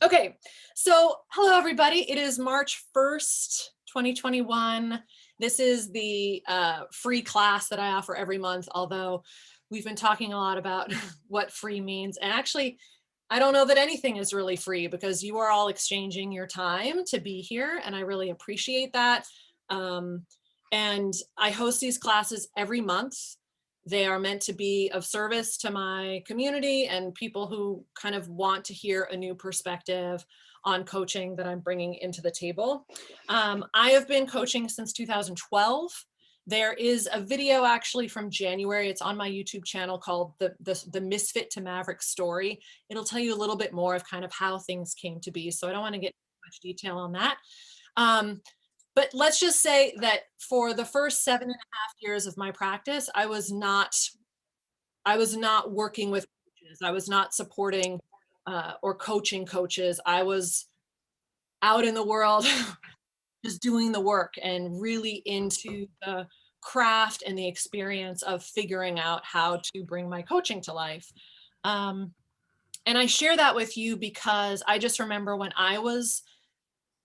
Okay, so hello everybody. It is March 1st, 2021. This is the free class that I offer every month, although we've been talking a lot about what free means. And actually, I don't know that anything is really free because you are all exchanging your time to be here, and I really appreciate that. Um, and I host these classes every month. They are meant to be of service to my community and people who kind of want to hear a new perspective on coaching that I'm bringing into the table. I have been coaching since 2012. There is a video actually from January. It's on my YouTube channel called the Misfit to Maverick story. It'll tell you a little bit more of kind of how things came to be. So I don't want to get too much detail on that. But let's just say that for the first 7.5 years of my practice, I was not working with coaches. I was not supporting or coaching coaches. I was out in the world just doing the work and really into the craft and the experience of figuring out how to bring my coaching to life. And I share that with you because I just remember when I was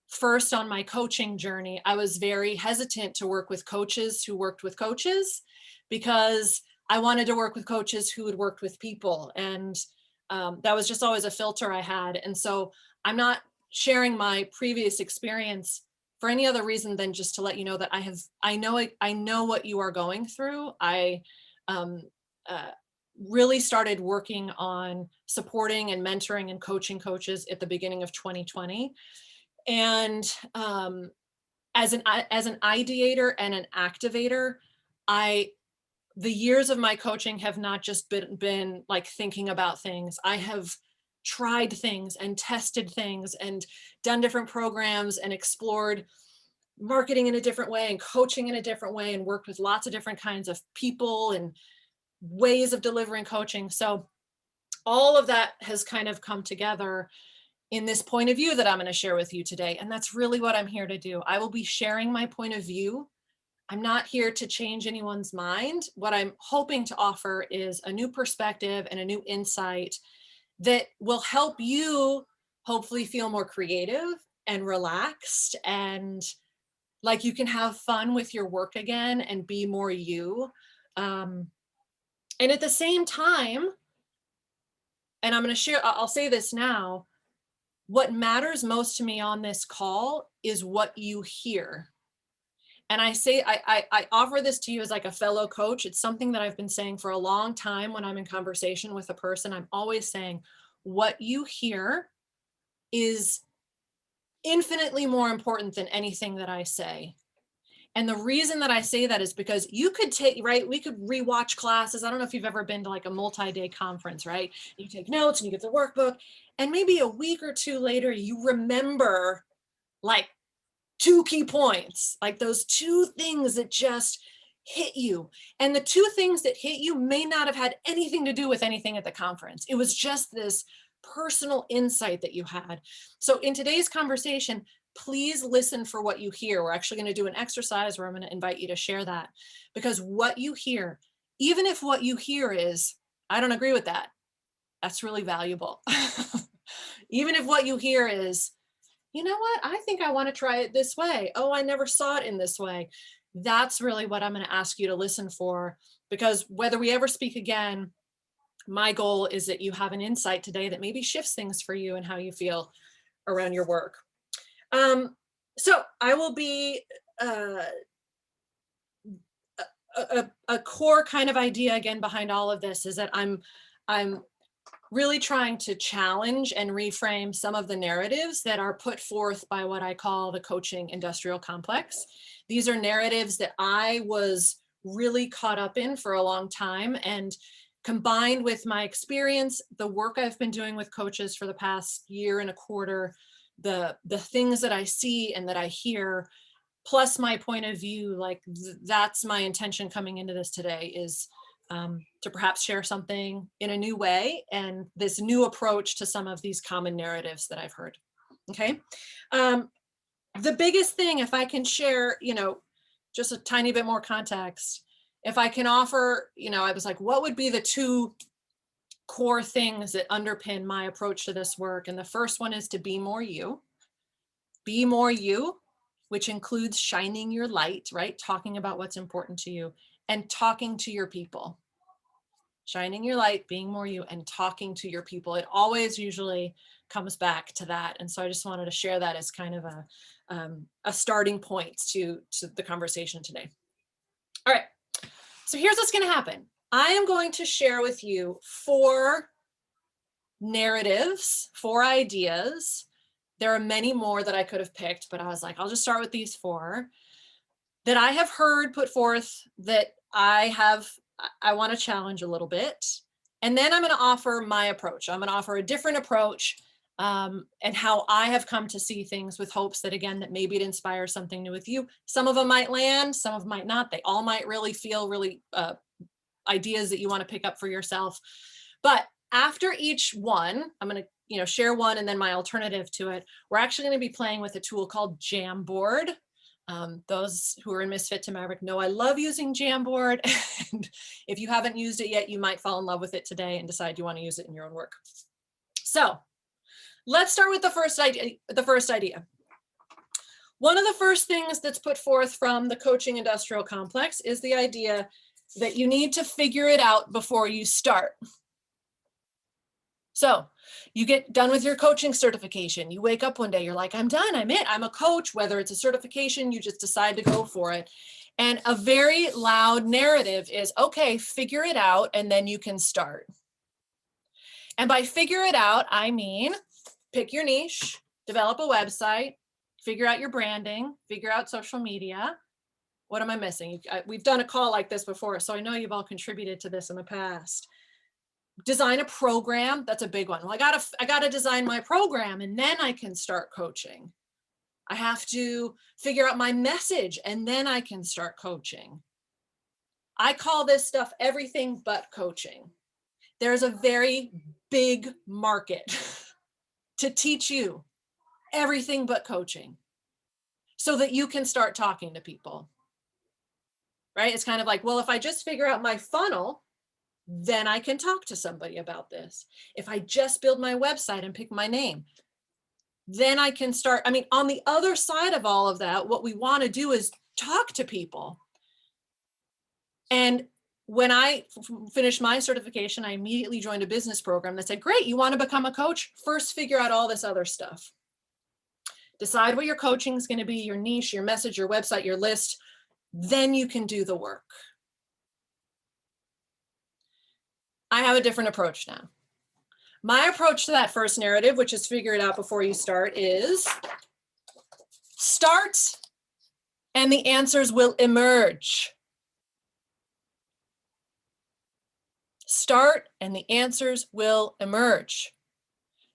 first on my coaching journey, I was very hesitant to work with coaches who worked with coaches because I wanted to work with coaches who had worked with people. And that was just always a filter I had. And so I'm not sharing my previous experience for any other reason than just to let you know that I know what you are going through. I um, really started working on supporting and mentoring and coaching coaches at the beginning of 2020. And as an ideator and an activator, the years of my coaching have not just been like thinking about things. I have tried things and tested things and done different programs and explored marketing in a different way and coaching in a different way and worked with lots of different kinds of people and ways of delivering coaching. So all of that has kind of come together in this point of view that I'm going to share with you today. And that's really what I'm here to do. I will be sharing my point of view. I'm not here to change anyone's mind. What I'm hoping to offer is a new perspective and a new insight that will help you hopefully feel more creative and relaxed and like you can have fun with your work again and be more you. And at the same time, and I'm going to share, I'll say this now, what matters most to me on this call is what you hear. And I offer this to you as like a fellow coach. It's something that I've been saying for a long time when I'm in conversation with a person. I'm always saying what you hear is infinitely more important than anything that I say. And the reason that I say that is because you could we could rewatch classes. I don't know if you've ever been to like a multi-day conference, right? You take notes and you get the workbook, and maybe a week or two later, you remember like 2 key points, like those 2 things that just hit you. And the 2 things that hit you may not have had anything to do with anything at the conference. It was just this personal insight that you had. So in today's conversation, please listen for what you hear. We're actually going to do an exercise where I'm going to invite you to share that, because what you hear, even if what you hear is, I don't agree with that, that's really valuable. Even if what you hear is, you know what, I think I want to try it this way. Oh, I never saw it in this way. That's really what I'm going to ask you to listen for, because whether we ever speak again, my goal is that you have an insight today that maybe shifts things for you and how you feel around your work. So I will be a core kind of idea again behind all of this is that I'm really trying to challenge and reframe some of the narratives that are put forth by what I call the coaching industrial complex. These are narratives that I was really caught up in for a long time, and combined with my experience, the work I've been doing with coaches for the past year and a quarter, the things that I see and that I hear, plus my point of view, like that's my intention coming into this today, is to perhaps share something in a new way and this new approach to some of these common narratives that I've heard. Okay. The biggest thing, if I can share, just a tiny bit more context, if I can offer, I was like, what would be the 2 core things that underpin my approach to this work. And the first one is to be more you. Be more you, which includes shining your light, right? Talking about what's important to you and talking to your people. Shining your light, being more you, and talking to your people. It always usually comes back to that. And so I just wanted to share that as kind of a starting point to the conversation today. All right, so here's what's going to happen. I am going to share with you 4 narratives, 4 ideas. There are many more that I could have picked, but I was like, I'll just start with these 4 that I have heard put forth that I want to challenge a little bit. And then I'm going to offer my approach. I'm going to offer a different approach and how I have come to see things, with hopes that, again, that maybe it inspires something new with you. Some of them might land, some of them might not. They all might really feel really ideas that you want to pick up for yourself. But after each one, I'm going to share one and then my alternative to it. We're actually going to be playing with a tool called Jamboard. Those who are in Misfit to Maverick know I love using Jamboard. And if you haven't used it yet, you might fall in love with it today and decide you want to use it in your own work. So let's start with the first idea. One of the first things that's put forth from the coaching industrial complex is the idea that you need to figure it out before you start. So you get done with your coaching certification. You wake up one day, you're like, I'm done, I'm it, I'm a coach. Whether it's a certification, you just decide to go for it. And a very loud narrative is, okay, figure it out and then you can start. And by figure it out, I mean, pick your niche, develop a website, figure out your branding, figure out social media. What am I missing? We've done a call like this before, so I know you've all contributed to this in the past. Design a program. That's a big one. Well, I gotta design my program and then I can start coaching. I have to figure out my message and then I can start coaching. I call this stuff everything but coaching. There's a very big market to teach you everything but coaching so that you can start talking to people, right? It's kind of like, well, if I just figure out my funnel, then I can talk to somebody about this. If I just build my website and pick my name, then I can start. I mean, on the other side of all of that, what we want to do is talk to people. And when I finished my certification, I immediately joined a business program that said, great, you want to become a coach? First, figure out all this other stuff. Decide what your coaching is going to be, your niche, your message, your website, your list. Then you can do the work. I have a different approach now. My approach to that first narrative, which is figure it out before you start, is start and the answers will emerge. Start and the answers will emerge.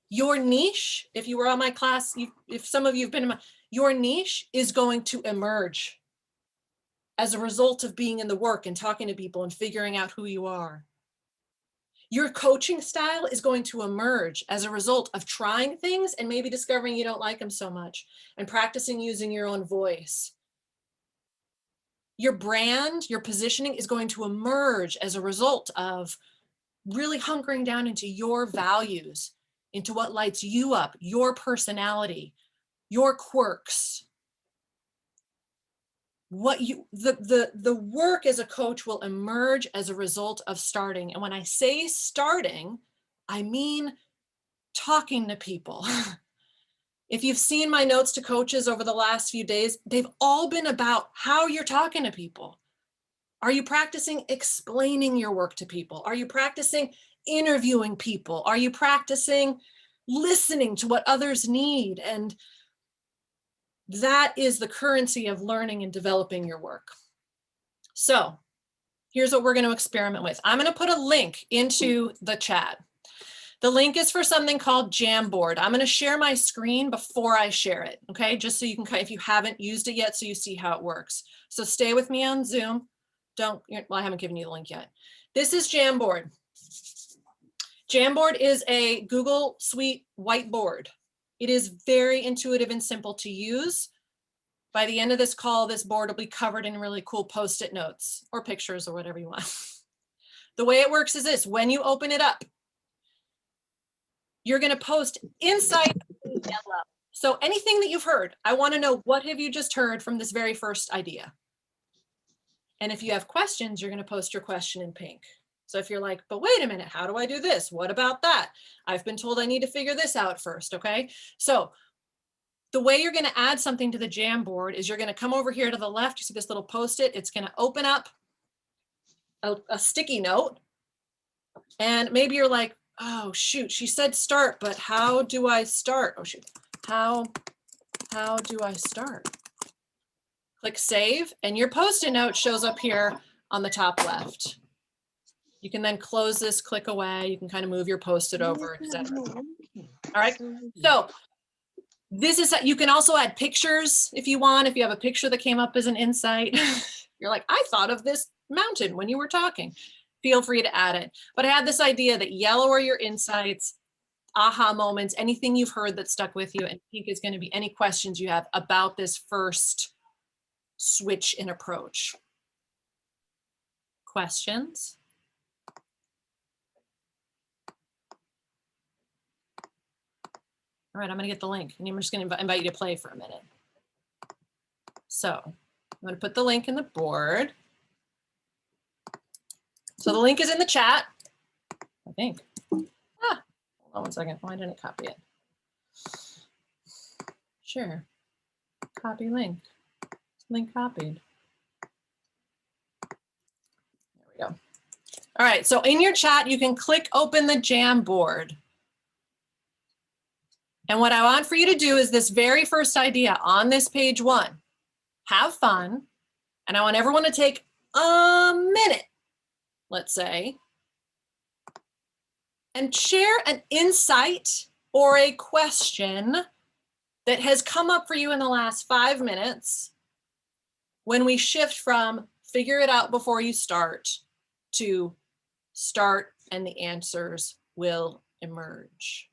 Your niche, if you were on my class, if some of you have been in your niche is going to emerge as a result of being in the work and talking to people and figuring out who you are. Your coaching style is going to emerge as a result of trying things and maybe discovering you don't like them so much and practicing using your own voice. Your brand, your positioning is going to emerge as a result of really hunkering down into your values, into what lights you up, your personality, your quirks. The work as a coach will emerge as a result of starting. And when I say starting, I mean talking to people. If you've seen my notes to coaches over the last few days, they've all been about how you're talking to people. Are you practicing explaining your work to people? Are you practicing interviewing people? Are you practicing listening to what others need? And that is the currency of learning and developing your work. So here's what we're going to experiment with. I'm going to put a link into the chat. The link is for something called Jamboard. I'm going to share my screen before I share it, okay? Just so you can, if you haven't used it yet, so you see how it works. So stay with me on Zoom. Well, I haven't given you the link yet. This is Jamboard. Jamboard is a Google Suite whiteboard. It is very intuitive and simple to use. By the end of this call, this board will be covered in really cool Post-it notes or pictures or whatever you want. The way it works is this: when you open it up, you're going to post insight in yellow. So anything that you've heard, I want to know, what have you just heard from this very first idea? And if you have questions, you're going to post your question in pink. So if you're like, but wait a minute, how do I do this? What about that? I've been told I need to figure this out first, okay? So the way you're going to add something to the Jamboard is you're going to come over here to the left. You see this little Post-it? It's going to open up a sticky note. And maybe you're like, oh, shoot, she said start, but how do I start? Oh, shoot. How do I start? Click save, and your Post-it note shows up here on the top left. You can then close this, click away. You can kind of move your Post-it over, etc. All right. So this is, you can also add pictures if you want. If you have a picture that came up as an insight, you're like, I thought of this mountain when you were talking. Feel free to add it. But I had this idea that yellow are your insights, aha moments, anything you've heard that stuck with you, and pink is going to be any questions you have about this first switch in approach. Questions? All right, I'm going to get the link, and I'm just going to invite you to play for a minute. So I'm going to put the link in the board. So the link is in the chat, I think. Hold on 1 second. Why didn't it copy it? Sure. Copy link. Link copied. There we go. All right, so in your chat, you can click open the Jamboard. And what I want for you to do is this very first idea on this page 1. Have fun. And I want everyone to take a minute, let's say, and share an insight or a question that has come up for you in the last 5 minutes when we shift from figure it out before you start to start and the answers will emerge.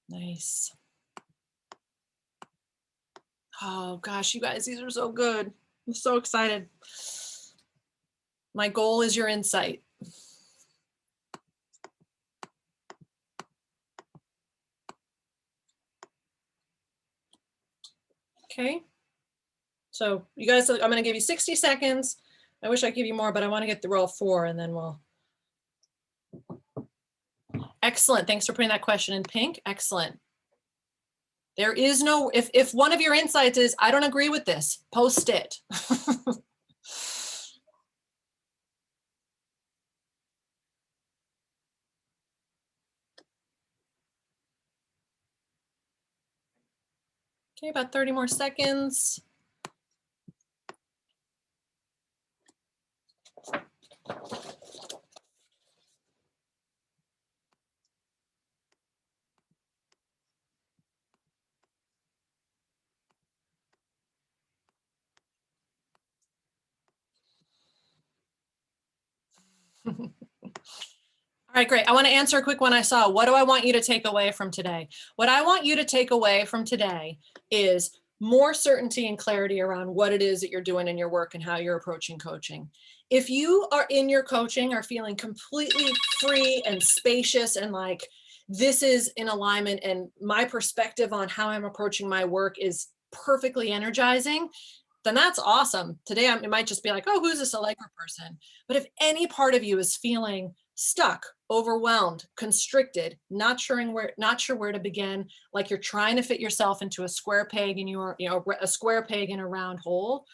Nice. Oh gosh, you guys, these are so good. I'm so excited. My goal is your insight. Okay. So you guys, I'm going to give you 60 seconds. I wish I could give you more, but I want to get through all 4 and then we'll. Excellent. Thanks for putting that question in pink. Excellent. There is no, if one of your insights is, I don't agree with this, post it. Okay, about 30 more seconds. All right, great. I want to answer a quick one I saw. What do I want you to take away from today? What I want you to take away from today is more certainty and clarity around what it is that you're doing in your work and how you're approaching coaching. If you are in your coaching are feeling completely free and spacious and like this is in alignment and my perspective on how I'm approaching my work is perfectly energizing, then that's awesome. Today, it might just be like, oh, who's this Allegra person? But if any part of you is feeling stuck, overwhelmed, constricted, not sure where to begin, like you're trying to fit yourself into a square peg in a square peg in a round hole,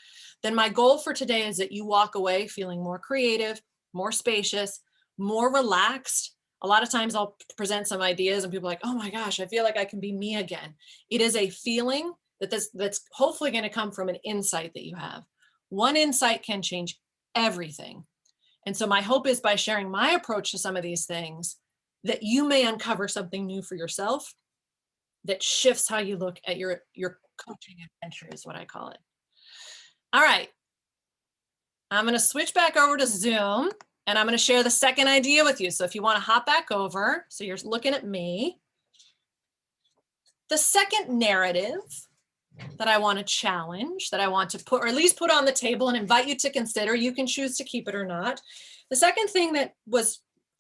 then my goal for today is that you walk away feeling more creative, more spacious, more relaxed. A lot of times I'll present some ideas and people are like, oh my gosh, I feel like I can be me again. It is a feeling that's hopefully going to come from an insight that you have. One insight can change everything. And so my hope is by sharing my approach to some of these things that you may uncover something new for yourself that shifts how you look at your coaching adventure is what I call it. All right. I'm going to switch back over to Zoom and I'm going to share the second idea with you. So if you want to hop back over, so you're looking at me. The second narrative that I want to challenge, that I want to put, or at least put on the table and invite you to consider. You can choose to keep it or not. The second thing that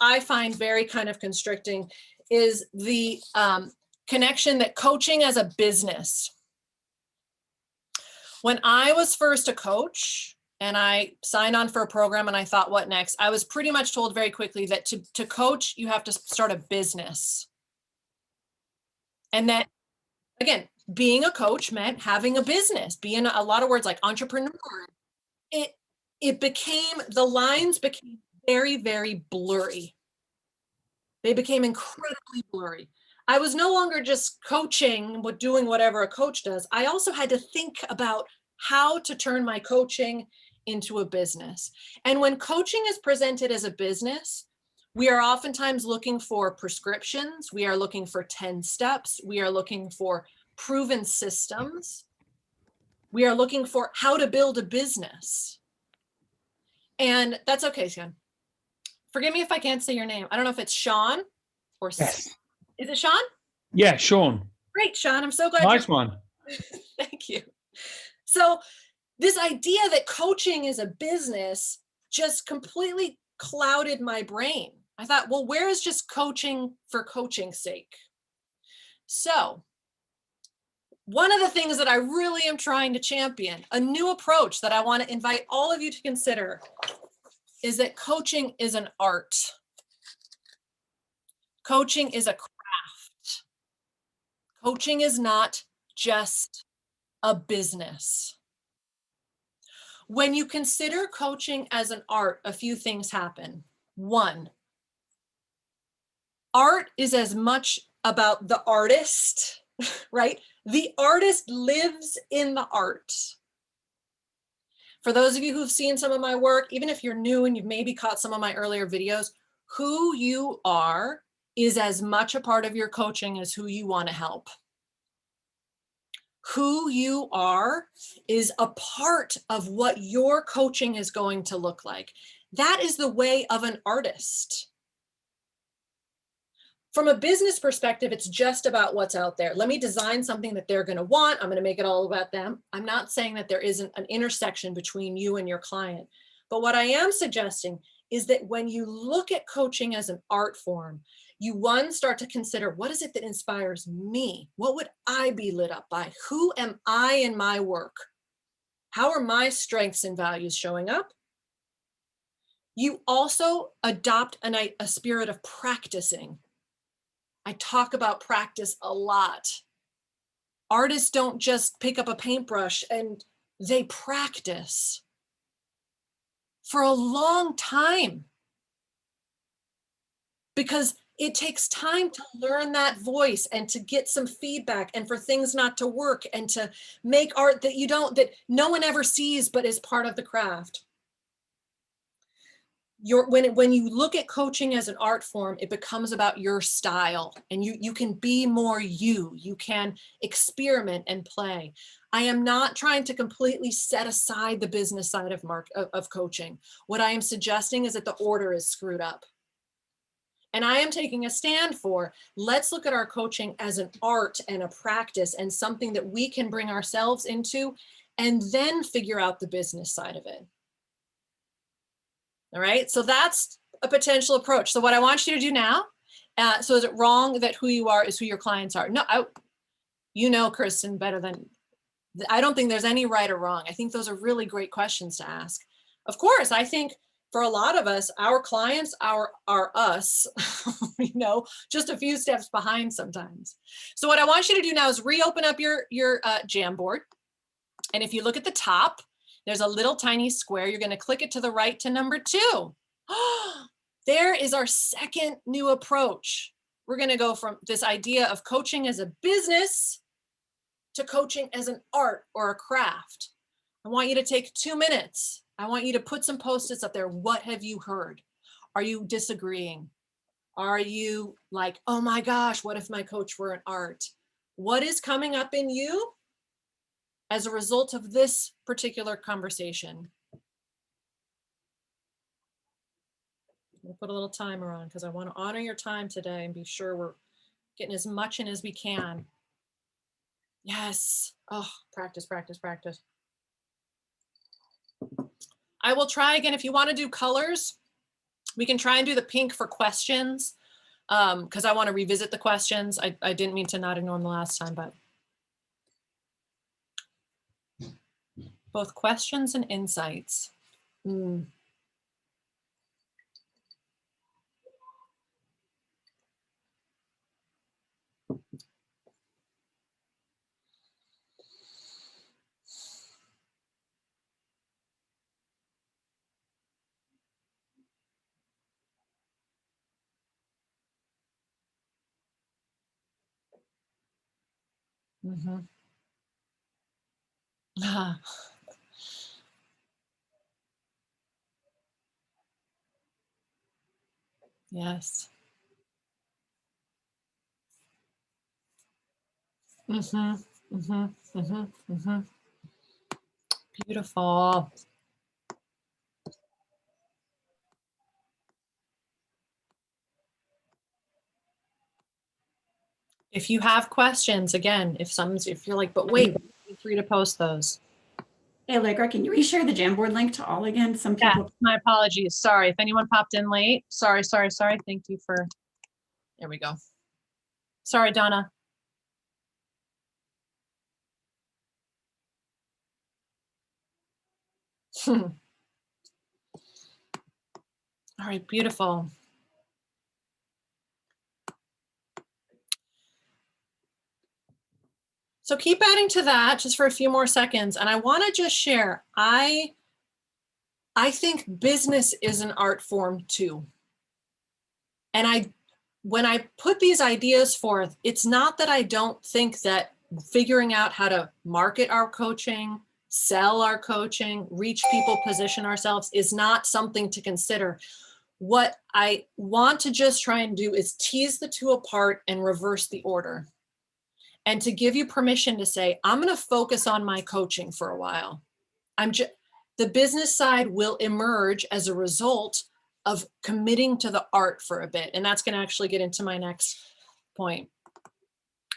I find very kind of constricting is the connection that coaching as a business. When I was first a coach and I signed on for a program and I thought, what next? I was pretty much told very quickly that to coach, you have to start a business. And that, again, being a coach meant having a business, being a lot of words like entrepreneur. The lines became very, very blurry. They became incredibly blurry. I was no longer just coaching, but doing whatever a coach does. I also had to think about how to turn my coaching into a business. And when coaching is presented as a business, we are oftentimes looking for prescriptions. We are looking for 10 steps. We are looking for proven systems. We are looking for how to build a business. And that's okay, Sean. Forgive me if I can't say your name. I don't know if it's Sean or yes. Is it Sean? Yeah, Sean. Great, Sean. I'm so glad. Nice one. Thank you. So this idea that coaching is a business just completely clouded my brain. I thought, well, where is just coaching for coaching's sake? So one of the things that I really am trying to champion, a new approach that I want to invite all of you to consider, is that coaching is an art. Coaching is a craft. Coaching is not just a business. When you consider coaching as an art, a few things happen. One, art is as much about the artist, right? The artist lives in the art. For those of you who've seen some of my work, even if you're new and you've maybe caught some of my earlier videos, who you are is as much a part of your coaching as who you want to help. Who you are is a part of what your coaching is going to look like. That is the way of an artist. From a business perspective, it's just about what's out there. Let me design something that they're going to want. I'm going to make it all about them. I'm not saying that there isn't an intersection between you and your client. But what I am suggesting is that when you look at coaching as an art form, you start to consider, what is it that inspires me? What would I be lit up by? Who am I in my work? How are my strengths and values showing up? You also adopt a spirit of practicing. I talk about practice a lot. Artists don't just pick up a paintbrush and they practice for a long time, because it takes time to learn that voice and to get some feedback and for things not to work and to make art that no one ever sees but is part of the craft. When you look at coaching as an art form, it becomes about your style, and you can be more you can experiment and play. I am not trying to completely set aside the business side of coaching. What I am suggesting is that the order is screwed up. And I am taking a stand for, let's look at our coaching as an art and a practice and something that we can bring ourselves into and then figure out the business side of it. All right, so that's a potential approach. So what I want you to do now, so is it wrong that who you are is who your clients are? No, you know, Kristen, better than, I don't think there's any right or wrong. I think those are really great questions to ask. Of course, I think for a lot of us, our clients are us, you know, just a few steps behind sometimes. So what I want you to do now is reopen up your Jamboard. And if you look at the top, there's a little tiny square. You're going to click it to the right to number 2. There is our second new approach. We're going to go from this idea of coaching as a business to coaching as an art or a craft. I want you to take 2 minutes. I want you to put some Post-its up there. What have you heard? Are you disagreeing? Are you like, oh my gosh, what if my coach were an art? What is coming up in you as a result of this particular conversation? We'll put a little timer on because I want to honor your time today and be sure we're getting as much in as we can. Yes. Oh, practice, practice, practice. I will try again. If you want to do colors, we can try and do the pink for questions, because I want to revisit the questions. I didn't mean to not ignore them the last time, but both questions and insights. Mm. Mm-hmm. Ah, yes. Mm-hmm. Mm-hmm. Mm-hmm. Mm-hmm. Beautiful. If you have questions, again, if you're like, but wait, feel free to post those. Hey, Allegra, can you reshare the Jamboard link to all again? Some Yeah, people. my apologies. Sorry if anyone popped in late. Sorry. Thank you for, there we go. Sorry, Donna. All right, beautiful. So keep adding to that just for a few more seconds. And I want to just share, I think business is an art form too. And when I put these ideas forth, it's not that I don't think that figuring out how to market our coaching, sell our coaching, reach people, position ourselves is not something to consider. What I want to just try and do is tease the two apart and reverse the order. And to give you permission to say, I'm going to focus on my coaching for a while. The business side will emerge as a result of committing to the art for a bit. And that's going to actually get into my next point.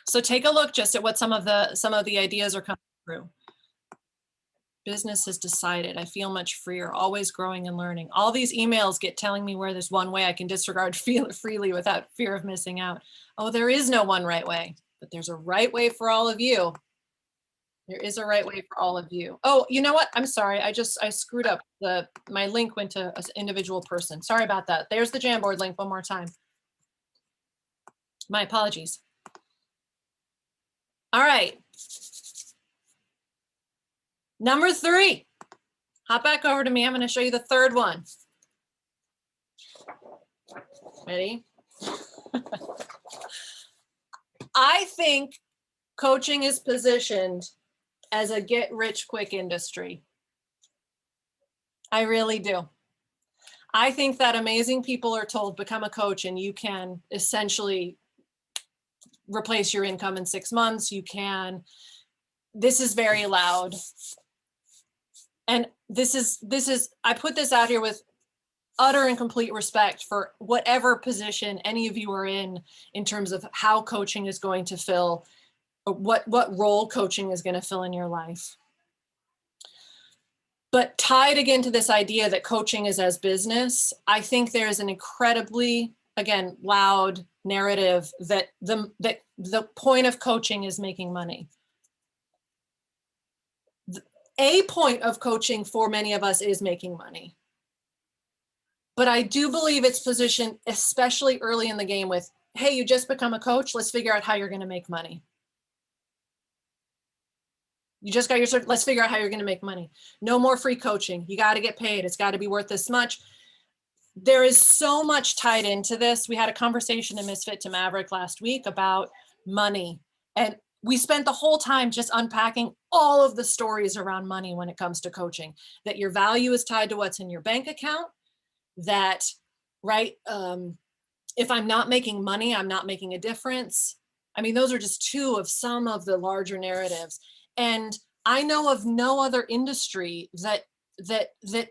So take a look just at what some of the ideas are coming through. Business has decided. I feel much freer, always growing and learning. All these emails get telling me where there's one way I can disregard freely without fear of missing out. Oh, there is no one right way, but there's a right way for all of you. There is a right way for all of you. Oh, you know what? I'm sorry. I screwed up. My link went to an individual person. Sorry about that. There's the Jamboard link one more time. My apologies. All right. Number 3. Hop back over to me. I'm going to show you the third one. Ready? I think coaching is positioned as a get-rich-quick industry. I really do. I think that amazing people are told, become a coach and you can essentially replace your income in 6 months. You can. This is very loud. And this is, I put this out here with utter and complete respect for whatever position any of you are in terms of how coaching is going to fill, what role coaching is going to fill in your life. But tied again to this idea that coaching is as business, I think there is an incredibly, again, loud narrative that the point of coaching is making money. A point of coaching for many of us is making money. But I do believe it's positioned, especially early in the game, with, hey, you just become a coach, let's figure out how you're going to make money. You just got your cert, let's figure out how you're going to make money. No more free coaching. You got to get paid. It's got to be worth this much. There is so much tied into this. We had a conversation in Misfit to Maverick last week about money. And we spent the whole time just unpacking all of the stories around money when it comes to coaching, that your value is tied to what's in your bank account, that, right, if I'm not making money, I'm not making a difference. I mean, those are just two of some of the larger narratives. And I know of no other industry that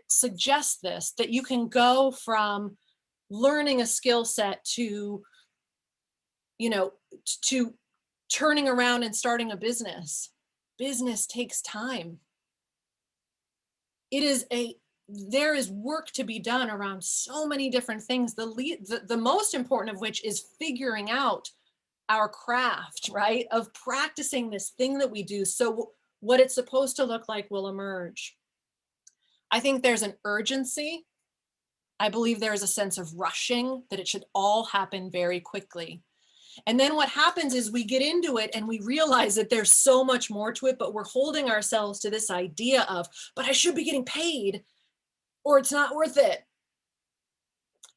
suggests this, that you can go from learning a skill set to, you know, to turning around and starting a business. Business takes time. There is work to be done around so many different things. The most important of which is figuring out our craft, right? Of practicing this thing that we do. So what it's supposed to look like will emerge. I think there's an urgency. I believe there is a sense of rushing, that it should all happen very quickly. And then what happens is we get into it and we realize that there's so much more to it, but we're holding ourselves to this idea of, but I should be getting paid or it's not worth it.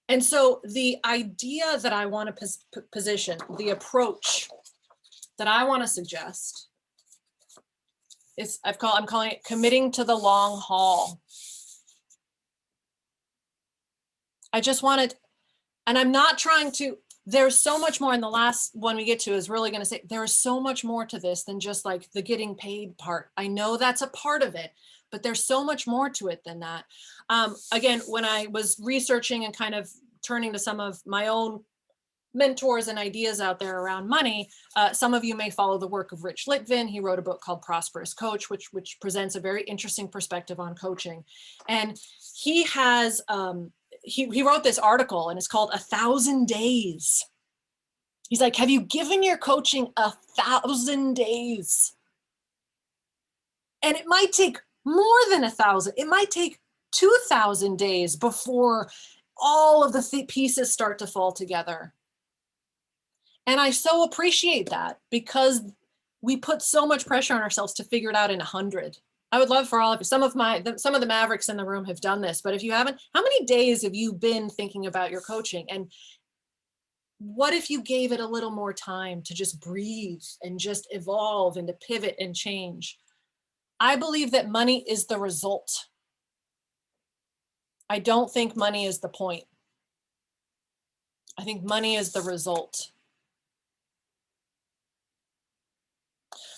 And so the idea that I want to position, the approach that I want to suggest is I'm calling it committing to the long haul. I just wanted, and I'm not trying to, there's so much more, in the last one we get to is really going to say there is so much more to this than just like the getting paid part. I know that's a part of it, but there's so much more to it than that. Again, when I was researching and kind of turning to some of my own mentors and ideas out there around money, some of you may follow the work of Rich Litvin. He wrote a book called Prosperous Coach, which presents a very interesting perspective on coaching. And he has, he wrote this article and it's called 1,000 Days. He's like, have you given your coaching 1,000 days? And it might take more than 1,000. It might take 2,000 days before all of the pieces start to fall together. And I so appreciate that, because we put so much pressure on ourselves to figure it out in 100. I would love for all of you, some of the Mavericks in the room have done this, but if you haven't, how many days have you been thinking about your coaching? And what if you gave it a little more time to just breathe and just evolve and to pivot and change? I believe that money is the result. I don't think money is the point. I think money is the result.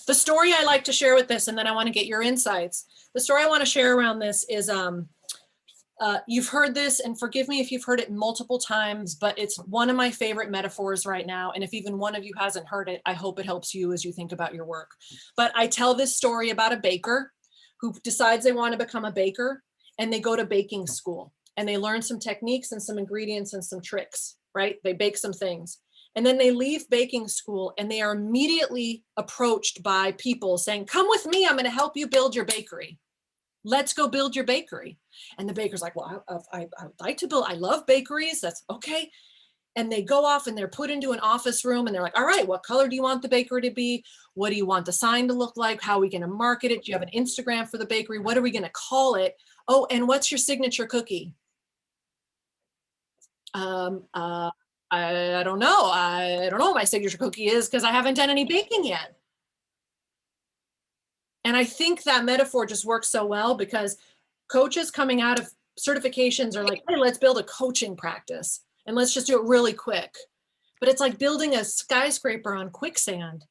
The story I like to share with this, and then I want to get your insights. The story I want to share around this is, you've heard this, and forgive me if you've heard it multiple times, but it's one of my favorite metaphors right now. And if even one of you hasn't heard it, I hope it helps you as you think about your work. But I tell this story about a baker who decides they want to become a baker, and they go to baking school and they learn some techniques and some ingredients and some tricks, right? They bake some things. And then they leave baking school and they are immediately approached by people saying, come with me, I'm going to help you build your bakery. Let's go build your bakery. And the baker's like, well, I would like to build, I love bakeries. That's okay. And they go off and they're put into an office room and they're like, all right, what color do you want the bakery to be? What do you want the sign to look like? How are we going to market it? Do you have an Instagram for the bakery? What are we going to call it? Oh, and what's your signature cookie? I don't know. I don't know what my signature cookie is because I haven't done any baking yet. And I think that metaphor just works so well, because coaches coming out of certifications are like, hey, let's build a coaching practice and let's just do it really quick. But it's like building a skyscraper on quicksand,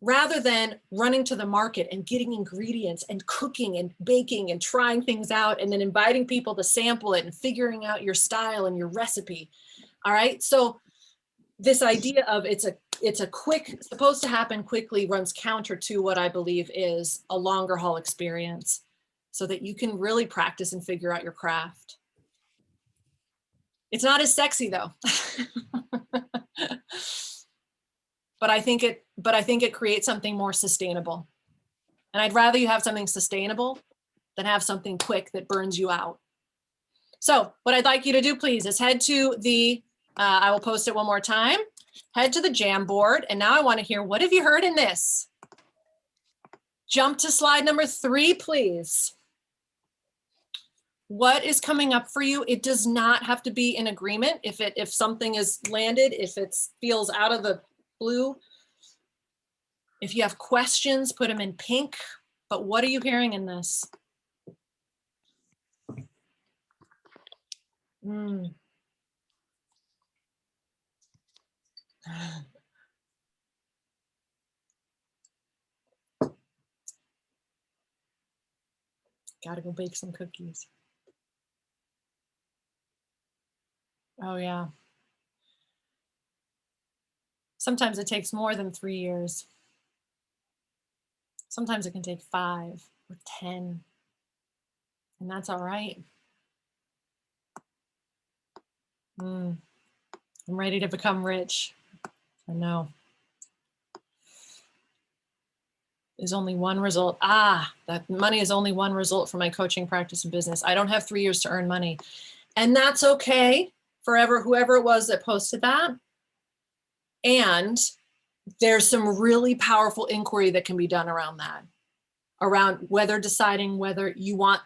rather than running to the market and getting ingredients and cooking and baking and trying things out and then inviting people to sample it and figuring out your style and your recipe. All right. So this idea of it's a quick, supposed to happen quickly, runs counter to what I believe is a longer haul experience, so that you can really practice and figure out your craft. It's not as sexy though. But I think it creates something more sustainable. And I'd rather you have something sustainable than have something quick that burns you out. So what I'd like you to do, please, is head to the, I will post it one more time, head to the Jamboard. And now I want to hear, what have you heard in this? Jump to slide number 3, please. What is coming up for you? It does not have to be in agreement. If something is landed, if it feels out of the blue, if you have questions, put them in pink. But what are you hearing in this? Gotta go bake some cookies. Oh yeah. Sometimes it takes more than 3 years. Sometimes it can take 5 or 10, and that's all right. I'm ready to become rich. I know. Is only one result. That money is only one result from my coaching practice and business. I don't have 3 years to earn money. And that's okay forever, whoever it was that posted that. And there's some really powerful inquiry that can be done around that, around deciding whether you want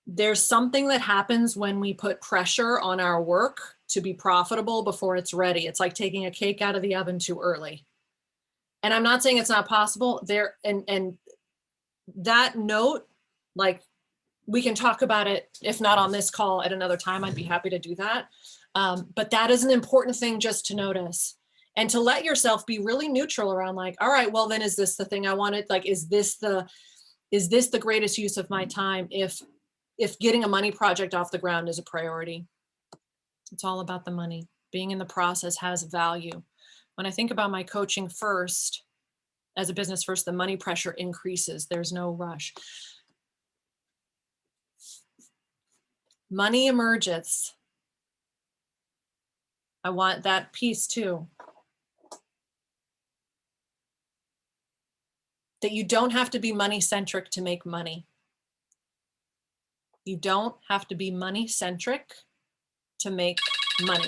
there's something that happens when we put pressure on our work to be profitable before it's ready. It's like taking a cake out of the oven too early. And I'm not saying it's not possible there. And that note, like, we can talk about it, if not on this call at another time, I'd be happy to do that. But that is an important thing just to notice and to let yourself be really neutral around, like, all right, well, then is this the thing I wanted? Like, is this the greatest use of my time if getting a money project off the ground is a priority? It's all about the money. Being in the process has value. When I think about my coaching first, as a business first, the money pressure increases. There's no rush. Money emerges. I want that piece too. That you don't have to be money-centric to make money. You don't have to be money-centric to make money.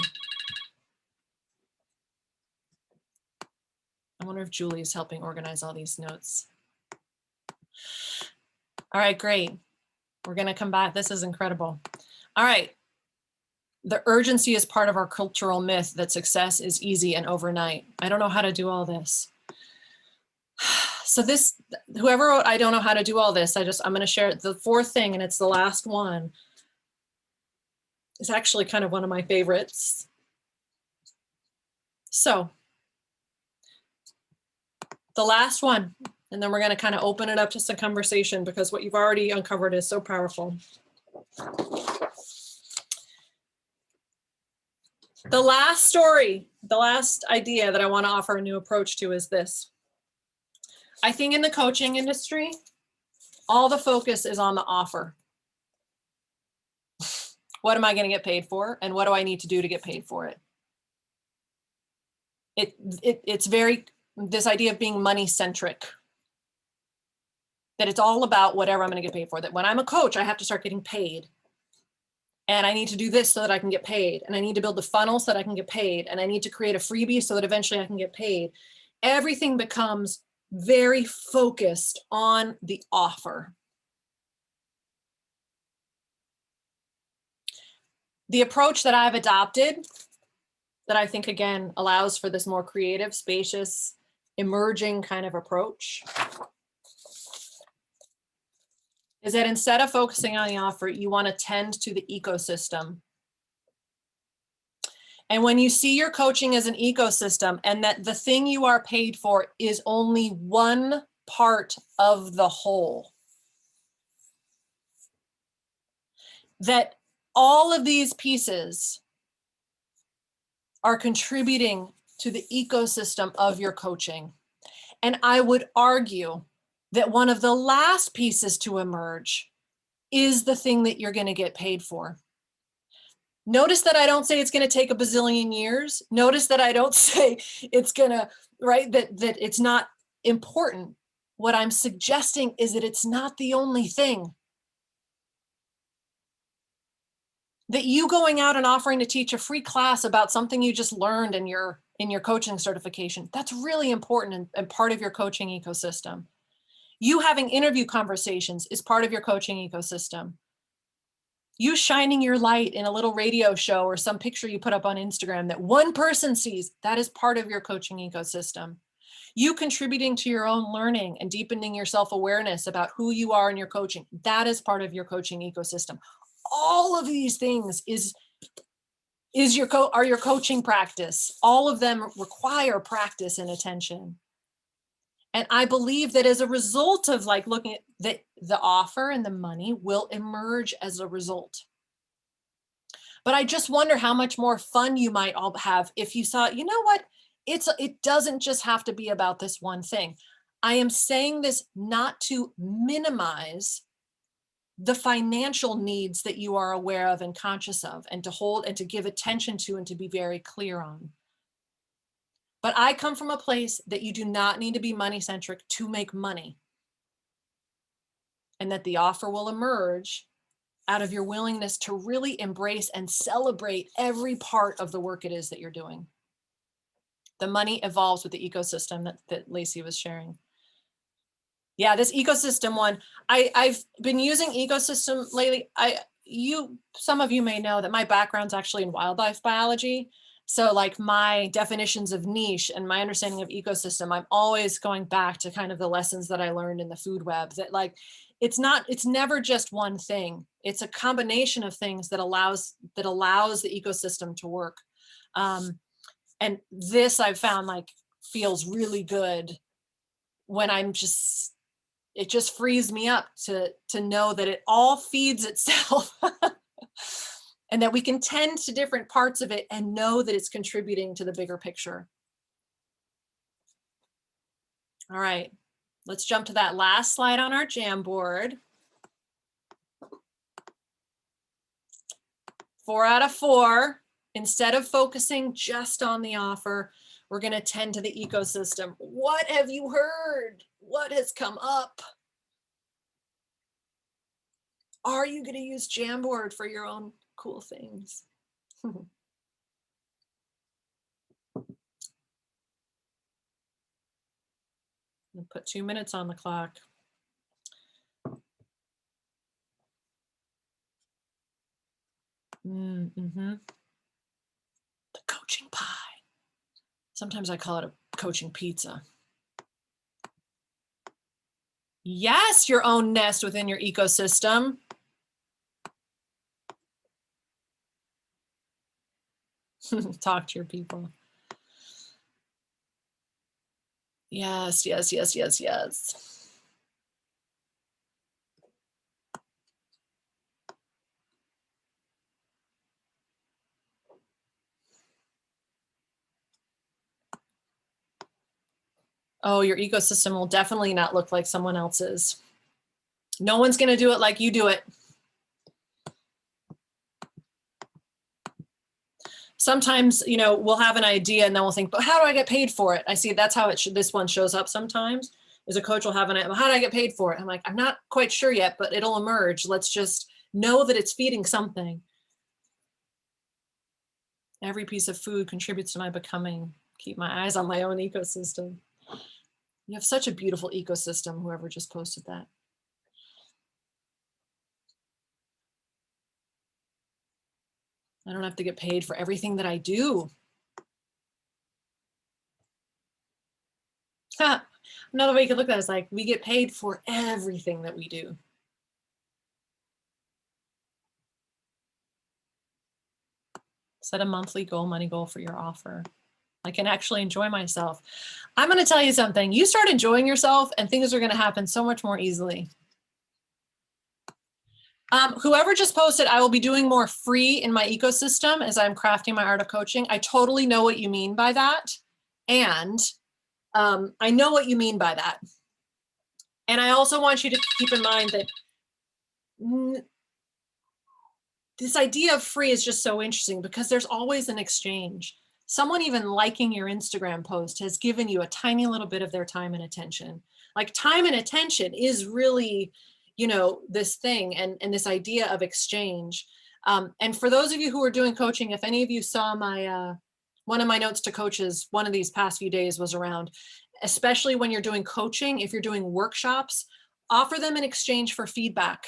I wonder if Julie is helping organize all these notes. All right, great. We're going to come back. This is incredible. All right. The urgency is part of our cultural myth that success is easy and overnight. I don't know how to do all this. So whoever wrote, I don't know how to do all this, I'm going to share the fourth thing, and it's the last one. It's actually kind of one of my favorites. So the last one, and then we're going to kind of open it up to some conversation, because what you've already uncovered is so powerful. The last story, the last idea that I want to offer a new approach to is this. I think in the coaching industry, all the focus is on the offer. What am I going to get paid for? And what do I need to do to get paid for it? It's very, this idea of being money centric, that it's all about whatever I'm going to get paid for. That when I'm a coach, I have to start getting paid. And I need to do this so that I can get paid. And I need to build the funnel so that I can get paid. And I need to create a freebie so that eventually I can get paid. Everything becomes very focused on the offer. The approach that I've adopted, that I think, again, allows for this more creative, spacious, emerging kind of approach, is that instead of focusing on the offer, you want to tend to the ecosystem. And when you see your coaching as an ecosystem, and that the thing you are paid for is only one part of the whole, that all of these pieces are contributing to the ecosystem of your coaching. And I would argue that one of the last pieces to emerge is the thing that you're going to get paid for. Notice that I don't say it's going to take a bazillion years. Notice that I don't say it's going to, right, that it's not important. What I'm suggesting is that it's not the only thing. That you going out and offering to teach a free class about something you just learned in your coaching certification, that's really important and part of your coaching ecosystem. You having interview conversations is part of your coaching ecosystem. You shining your light in a little radio show or some picture you put up on Instagram that one person sees, that is part of your coaching ecosystem. You contributing to your own learning and deepening your self-awareness about who you are in your coaching, that is part of your coaching ecosystem. All of these things are your coaching practice. All of them require practice and attention. And I believe that as a result of like looking at the offer and the money will emerge as a result. But I just wonder how much more fun you might all have if you saw, you know what? It doesn't just have to be about this one thing. I am saying this not to minimize the financial needs that you are aware of and conscious of, and to hold and to give attention to and to be very clear on. But I come from a place that you do not need to be money centric to make money, and that the offer will emerge out of your willingness to really embrace and celebrate every part of the work it is that you're doing. The money evolves with the ecosystem that Lacey was sharing. Yeah, this ecosystem one, I've been using ecosystem lately. Some of you may know that my background's actually in wildlife biology. So like my definitions of niche and my understanding of ecosystem, I'm always going back to kind of the lessons that I learned in the food web, that like, it's never just one thing. It's a combination of things that allows the ecosystem to work. And this I've found like feels really good when it just frees me up to know that it all feeds itself and that we can tend to different parts of it and know that it's contributing to the bigger picture. All right, let's jump to that last slide on our Jamboard. 4 out of 4, instead of focusing just on the offer, we're going to tend to the ecosystem. What have you heard? What has come up? Are you going to use Jamboard for your own cool things? I'll put 2 minutes on the clock. Mm-hmm. The coaching pie. Sometimes I call it a coaching pizza. Yes, your own nest within your ecosystem. Talk to your people. Yes, yes, yes, yes, yes. Oh, your ecosystem will definitely not look like someone else's. No one's going to do it like you do it. Sometimes, you know, we'll have an idea and then we'll think, but how do I get paid for it? I see that's how this one shows up sometimes, is a coach will have an, how do I get paid for it? I'm like, I'm not quite sure yet, but it'll emerge. Let's just know that it's feeding something. Every piece of food contributes to my becoming. Keep my eyes on my own ecosystem. You have such a beautiful ecosystem, whoever just posted that. I don't have to get paid for everything that I do. Another way you could look at it is like, we get paid for everything that we do. Set a monthly goal, money goal for your offer. I can actually enjoy myself. I'm going to tell you something. You start enjoying yourself and things are going to happen so much more easily. Whoever just posted, I will be doing more free in my ecosystem as I'm crafting my art of coaching. I totally know what you mean by that. And I know what you mean by that. And I also want you to keep in mind that this idea of free is just so interesting because there's always an exchange. Someone even liking your Instagram post has given you a tiny little bit of their time and attention. Like time and attention is really, you know, this thing and this idea of exchange. And for those of you who are doing coaching, if any of you saw my, one of my notes to coaches, one of these past few days was around, especially when you're doing coaching, if you're doing workshops, offer them in exchange for feedback.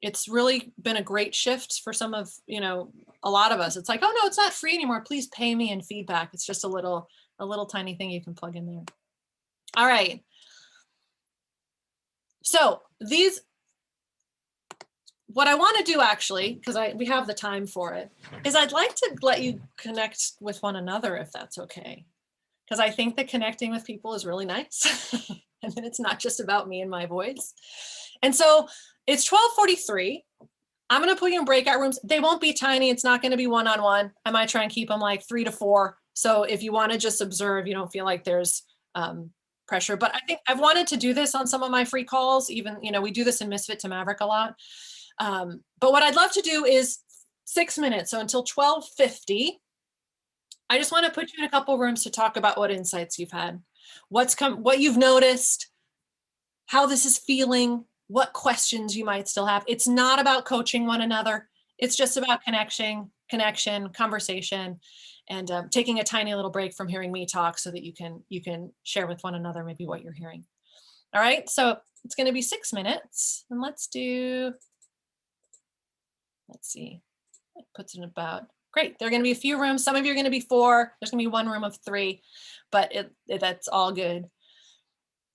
It's really been a great shift for some of, you know, a lot of us. It's like, oh no, it's not free anymore. Please pay me in feedback. It's just a little tiny thing you can plug in there. All right. So what I want to do actually, because we have the time for it, is I'd like to let you connect with one another if that's okay. Because I think that connecting with people is really nice. And then it's not just about me and my voice. And so it's 12:43. I'm going to put you in breakout rooms. They won't be tiny. It's not going to be one-on-one. I might try and keep them like 3 to 4. So if you want to just observe, you don't feel like there's pressure. But I think I've wanted to do this on some of my free calls. Even, we do this in Misfit to Maverick a lot. But what I'd love to do is 6 minutes. So until 12:50, I just want to put you in a couple rooms to talk about what insights you've had, what you've noticed, how this is feeling, what questions you might still have. It's not about coaching one another. It's just about connection, conversation, and taking a tiny little break from hearing me talk so that you can share with one another maybe what you're hearing. All right, so it's going to be 6 minutes, and let's see, it puts it about, great. There are going to be a few rooms. Some of you are going to be 4. There's going to be 1 room of 3, but that's all good.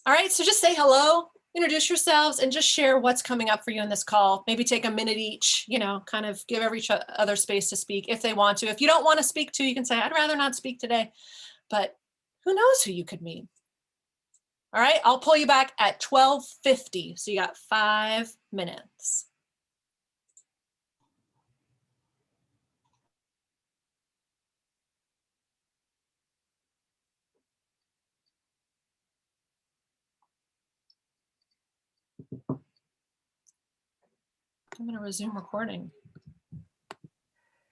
All right, so just say hello, introduce yourselves, and just share what's coming up for you in this call. Maybe take a minute each, kind of give each other space to speak if they want to. If you don't want to speak to, you can say, I'd rather not speak today, but who knows who you could meet. All right, I'll pull you back at 12:50. So you got 5 minutes. I'm going to resume recording.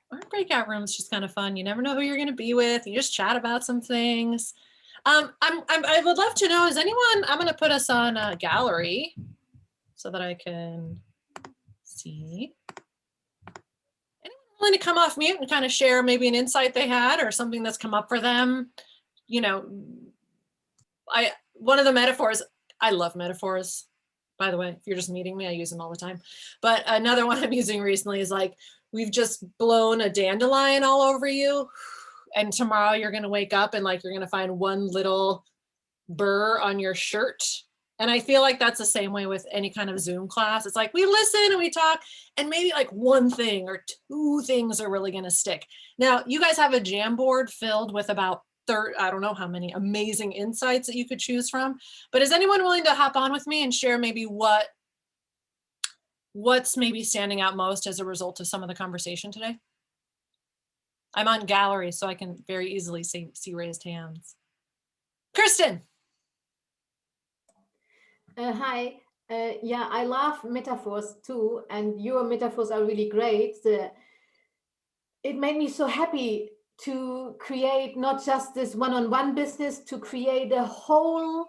Our breakout room is just kind of fun. You never know who you're going to be with. You just chat about some things. I would love to know, I'm going to put us on a gallery so that I can see. Anyone willing to come off mute and kind of share maybe an insight they had or something that's come up for them? One of the metaphors, I love metaphors. By the way, if you're just meeting me, I use them all the time. But another one I'm using recently is like, we've just blown a dandelion all over you. And tomorrow you're going to wake up and like, you're going to find one little burr on your shirt. And I feel like that's the same way with any kind of Zoom class. It's like, we listen and we talk, and maybe like 1 thing or 2 things are really going to stick. Now, you guys have a Jamboard filled with about I don't know how many amazing insights that you could choose from, but is anyone willing to hop on with me and share maybe what's maybe standing out most as a result of some of the conversation today? I'm on gallery, so I can very easily see raised hands. Kristen. Hi. Yeah, I love metaphors too, and your metaphors are really great. It made me so happy to create not just this one-on-one business, to create a whole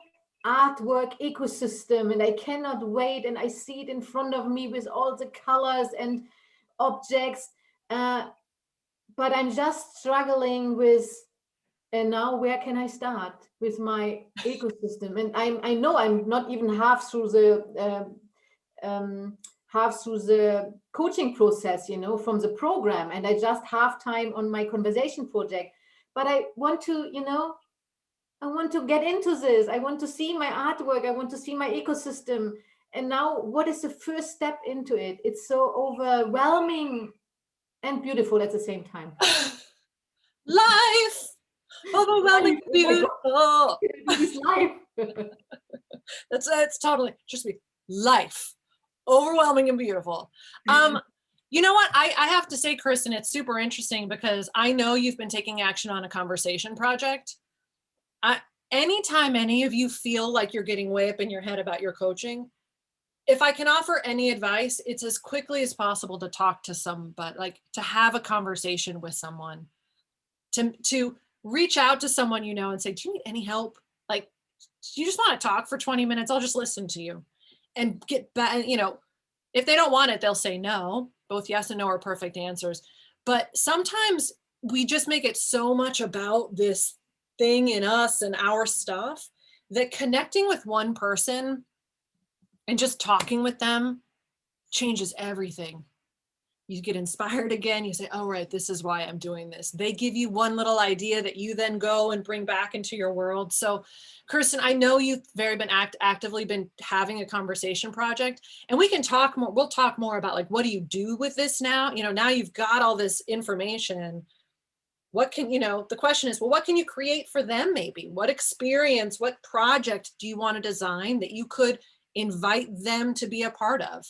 artwork ecosystem, and I cannot wait, and I see it in front of me with all the colors and objects, but I'm just struggling with, and now where can I start with my ecosystem? And I know I'm not even half through the coaching process, from the program, and I just have time on my conversation project. But I want to, I want to get into this. I want to see my artwork. I want to see my ecosystem. And now, what is the first step into it? It's so overwhelming and beautiful at the same time. Life, overwhelming, beautiful. Life. That's totally just me. Life, overwhelming and beautiful. You know what? I have to say, Kristen, it's super interesting because I know you've been taking action on a conversation project. Anytime any of you feel like you're getting way up in your head about your coaching, if I can offer any advice, it's as quickly as possible to talk to somebody, like to have a conversation with someone, to reach out to someone and say, do you need any help? Like, you just want to talk for 20 minutes? I'll just listen to you and get back. If they don't want it, they'll say no. Both yes and no are perfect answers. But sometimes we just make it so much about this thing in us and our stuff that connecting with one person and just talking with them changes everything. You get inspired again. You say, oh, right, this is why I'm doing this. They give you one little idea that you then go and bring back into your world. So, Kirsten, I know you've actively been having a conversation project, and we can talk more. We'll talk more about like, what do you do with this now? Now you've got all this information. What can, the question is, well, what can you create for them maybe? What experience, what project do you want to design that you could invite them to be a part of?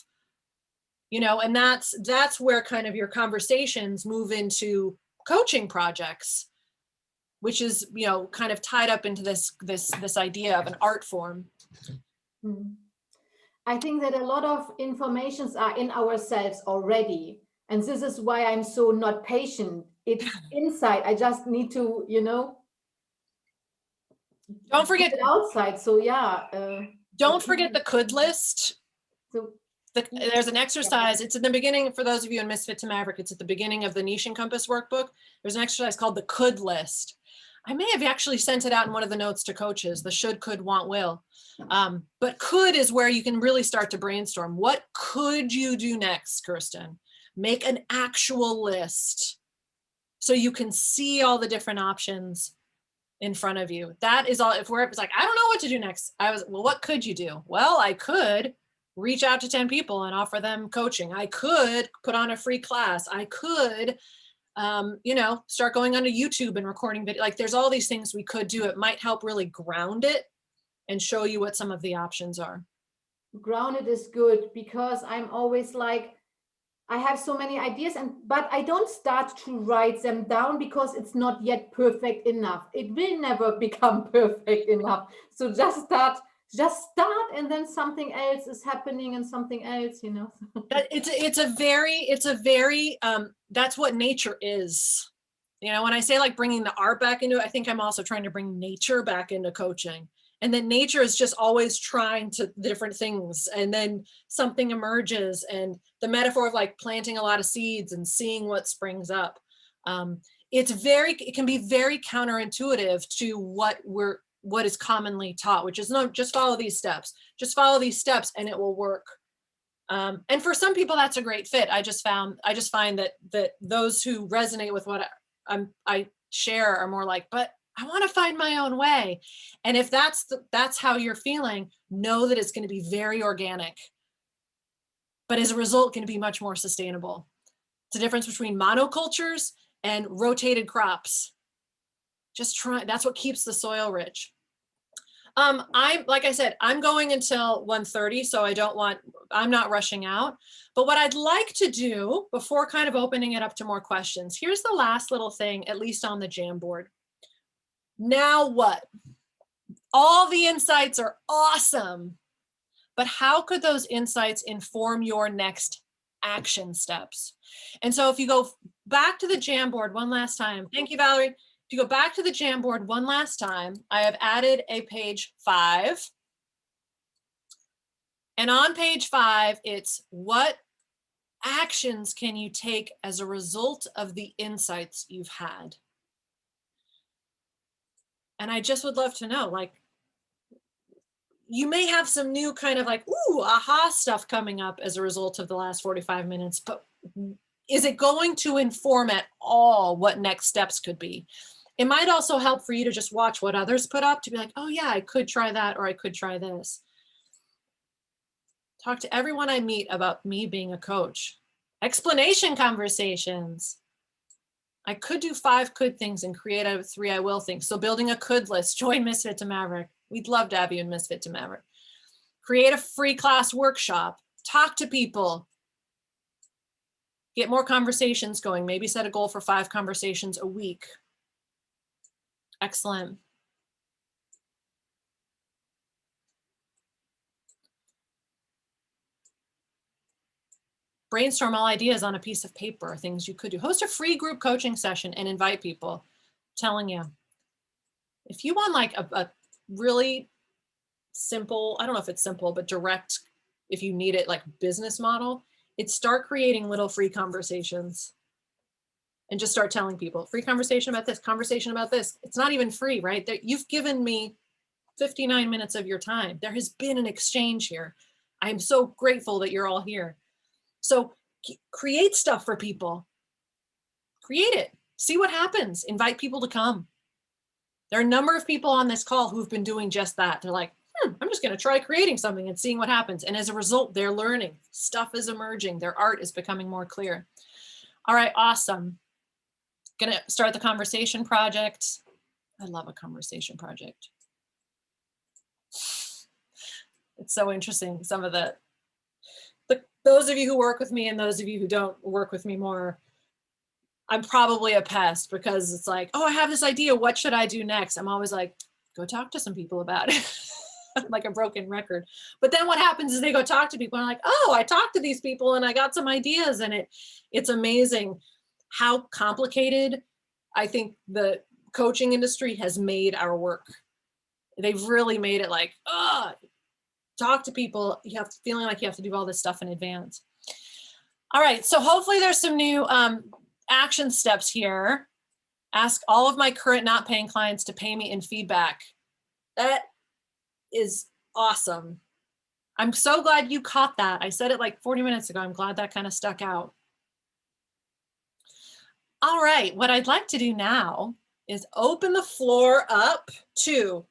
you know, and that's where kind of your conversations move into coaching projects, which is, you know, kind of tied up into this idea of an art form. I think that a lot of informations are in ourselves already. And this is why I'm so not patient. It's inside. I just need to, you know, Don't forget it outside. So yeah. Don't forget the could list. So there's an exercise. It's in the beginning, for those of you in Misfit to Maverick, it's at the beginning of the Niche and Compass workbook. There's an exercise called the could list. I may have actually sent it out in one of the notes to coaches, the should, could, want, will. But could is where you can really start to brainstorm. What could you do next, Kirsten? Make an actual list so you can see all the different options in front of you. That is all. If it's like, I don't know what to do next. Well, what could you do? Well, I could reach out to 10 people and offer them coaching. I could put on a free class. I could, you know, start going onto YouTube and recording video. Like, there's all these things we could do. It might help really ground it and show you what some of the options are. Grounded is good, because I'm always like, I have so many ideas, but I don't start to write them down because it's not yet perfect enough. It will never become perfect enough. So just start, and then something else is happening and something else, you know. It's a very that's what nature is. You know, when I say like bringing the art back into it, I think I'm also trying to bring nature back into coaching. And then nature is just always trying to different things, and then something emerges, and the metaphor of like planting a lot of seeds and seeing what springs up. It can be very counterintuitive to what is commonly taught, which is no, just follow these steps, and it will work. And for some people that's a great fit. I just find that those who resonate with what I share are more like, but I want to find my own way. And if that's how you're feeling, know that it's going to be very organic, but as a result, going to be much more sustainable. It's the difference between monocultures and rotated crops. That's what keeps the soil rich. Like I said, I'm going until 1:30, so I'm not rushing out. But what I'd like to do before kind of opening it up to more questions, here's the last little thing, at least on the Jamboard. Now what? All the insights are awesome, but how could those insights inform your next action steps? And so if you go back to the Jamboard one last time, thank you, Valerie. If you go back to the Jamboard one last time, I have added a page 5. And on page 5, it's what actions can you take as a result of the insights you've had? And I just would love to know, like, you may have some new kind of like, ooh, aha stuff coming up as a result of the last 45 minutes, but is it going to inform at all what next steps could be? It might also help for you to just watch what others put up to be like, oh yeah, I could try that, or I could try this. Talk to everyone I meet about me being a coach. Explanation conversations. I could do 5 could things and create out of 3 I will things. So building a could list, join Misfit to Maverick. We'd love to have you in Misfit to Maverick. Create a free class workshop. Talk to people. Get more conversations going. Maybe set a goal for 5 conversations a week. Excellent. Brainstorm all ideas on a piece of paper, things you could do. Host a free group coaching session and invite people. I'm telling you, if you want like a really simple, I don't know if it's simple, but direct, if you need it, like business model, it's start creating little free conversations and just start telling people, free conversation about this, conversation about this. It's not even free, right? You've given me 59 minutes of your time. There has been an exchange here. I'm so grateful that you're all here. So create stuff for people. Create it. See what happens. Invite people to come. There are a number of people on this call who've been doing just that. They're like, I'm just going to try creating something and seeing what happens. And as a result, they're learning. Stuff is emerging. Their art is becoming more clear. All right, awesome. Going to start the conversation project. I love a conversation project. It's so interesting. Some of the those of you who work with me and those of you who don't work with me more, I'm probably a pest because it's like, oh, I have this idea. What should I do next? I'm always like, go talk to some people about it. Like a broken record. But then what happens is they go talk to people and I'm like, oh, I talked to these people and I got some ideas, and it's amazing how complicated I think the coaching industry has made our work. They've really made it like, oh, talk to people. You have feeling like you have to do all this stuff in advance. All right, so hopefully there's some new action steps here. Ask all of my current not paying clients to pay me in feedback. That is awesome. I'm so glad you caught that. I said it like 40 minutes ago. I'm glad that kind of stuck out. All right, what I'd like to do now is open the floor up to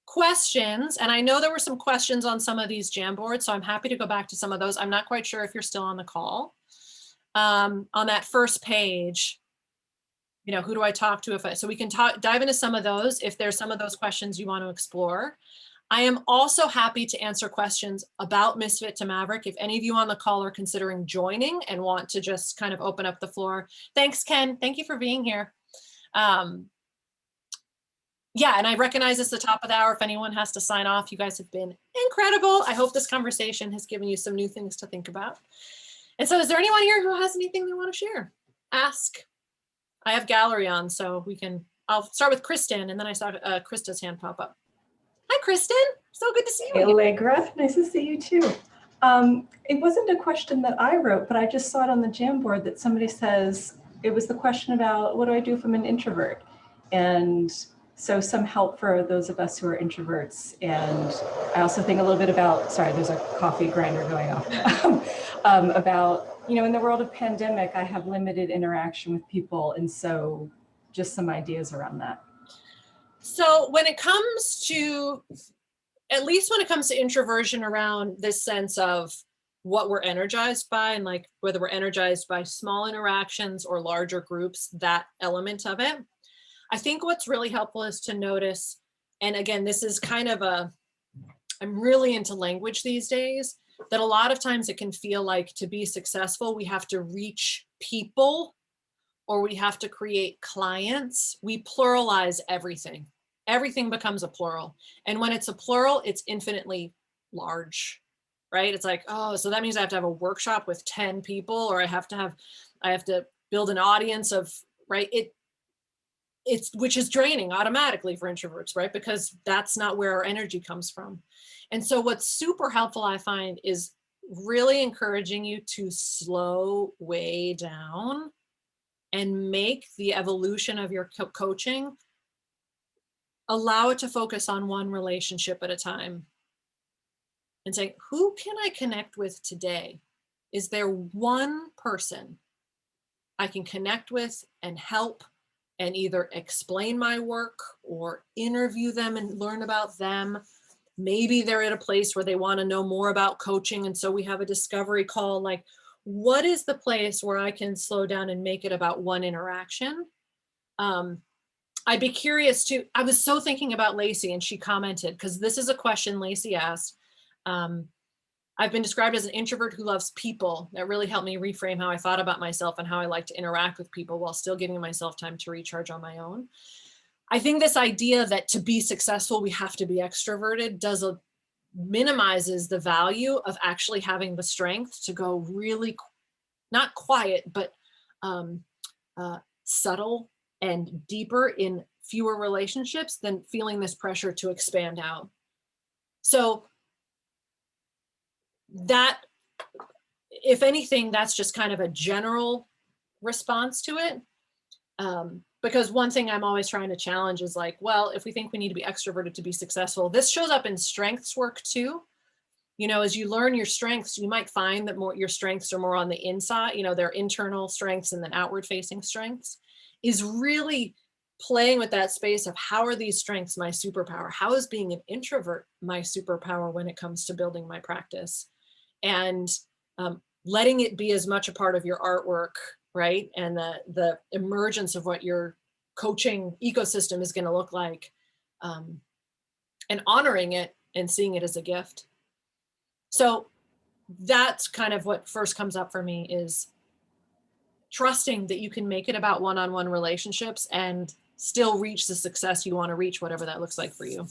questions. And I know there were some questions on some of these Jamboards, so I'm happy to go back to some of those. I'm not quite sure if you're still on the call. On that first page, you know, who do I talk to? So we can dive into some of those if there's some of those questions you want to explore. I am also happy to answer questions about Misfit to Maverick. If any of you on the call are considering joining and want to just kind of open up the floor. Thanks, Ken. Thank you for being here. Yeah, and I recognize it's the top of the hour. If anyone has to sign off, you guys have been incredible. I hope this conversation has given you some new things to think about. And so is there anyone here who has anything they want to share? Ask. I have gallery on, so I'll start with Kristen, and then I saw Krista's hand pop up. Hi, Kristen. So good to see you. Hey, Allegra. Nice to see you too. It wasn't a question that I wrote, but I just saw it on the Jamboard that somebody says, it was the question about what do I do if I'm an introvert? And so some help for those of us who are introverts. And I also think a little bit about, sorry, there's a coffee grinder going off, about, you know, in the world of pandemic, I have limited interaction with people. And so just some ideas around that. So when it comes to, at least when it comes to introversion around this sense of what we're energized by, and like whether we're energized by small interactions or larger groups, that element of it, I think what's really helpful is to notice, and again, this is kind of I'm really into language these days, that a lot of times it can feel like to be successful, we have to reach people or we have to create clients. We pluralize everything. Everything becomes a plural. And when it's a plural, it's infinitely large, right? It's like, oh, so that means I have to have a workshop with 10 people, or I have to build an audience of, right? Which is draining automatically for introverts, right? Because that's not where our energy comes from. And so what's super helpful, I find, is really encouraging you to slow way down and make the evolution of your coaching, allow it to focus on one relationship at a time and say, who can I connect with today? Is there one person I can connect with and help and either explain my work or interview them and learn about them? Maybe they're at a place where they want to know more about coaching, and so we have a discovery call. Like, what is the place where I can slow down and make it about one interaction? I'd be curious to, I was so thinking about Lacey, and she commented, because this is a question Lacey asked. I've been described as an introvert who loves people. That really helped me reframe how I thought about myself and how I like to interact with people while still giving myself time to recharge on my own. I think this idea that to be successful, we have to be extroverted minimizes the value of actually having the strength to go really, not quiet, but subtle and deeper in fewer relationships than feeling this pressure to expand out. So that, if anything, that's just kind of a general response to it. Because one thing I'm always trying to challenge is like, well, if we think we need to be extroverted to be successful, this shows up in strengths work too. You know, as you learn your strengths, you might find that your strengths are more on the inside, you know, their internal strengths and then outward facing strengths, is really playing with that space of how are these strengths my superpower? How is being an introvert my superpower when it comes to building my practice? And letting it be as much a part of your artwork, right? And the emergence of what your coaching ecosystem is going to look like, and honoring it and seeing it as a gift. So that's kind of what first comes up for me, is trusting that you can make it about one-on-one relationships and still reach the success you want to reach, whatever that looks like for you.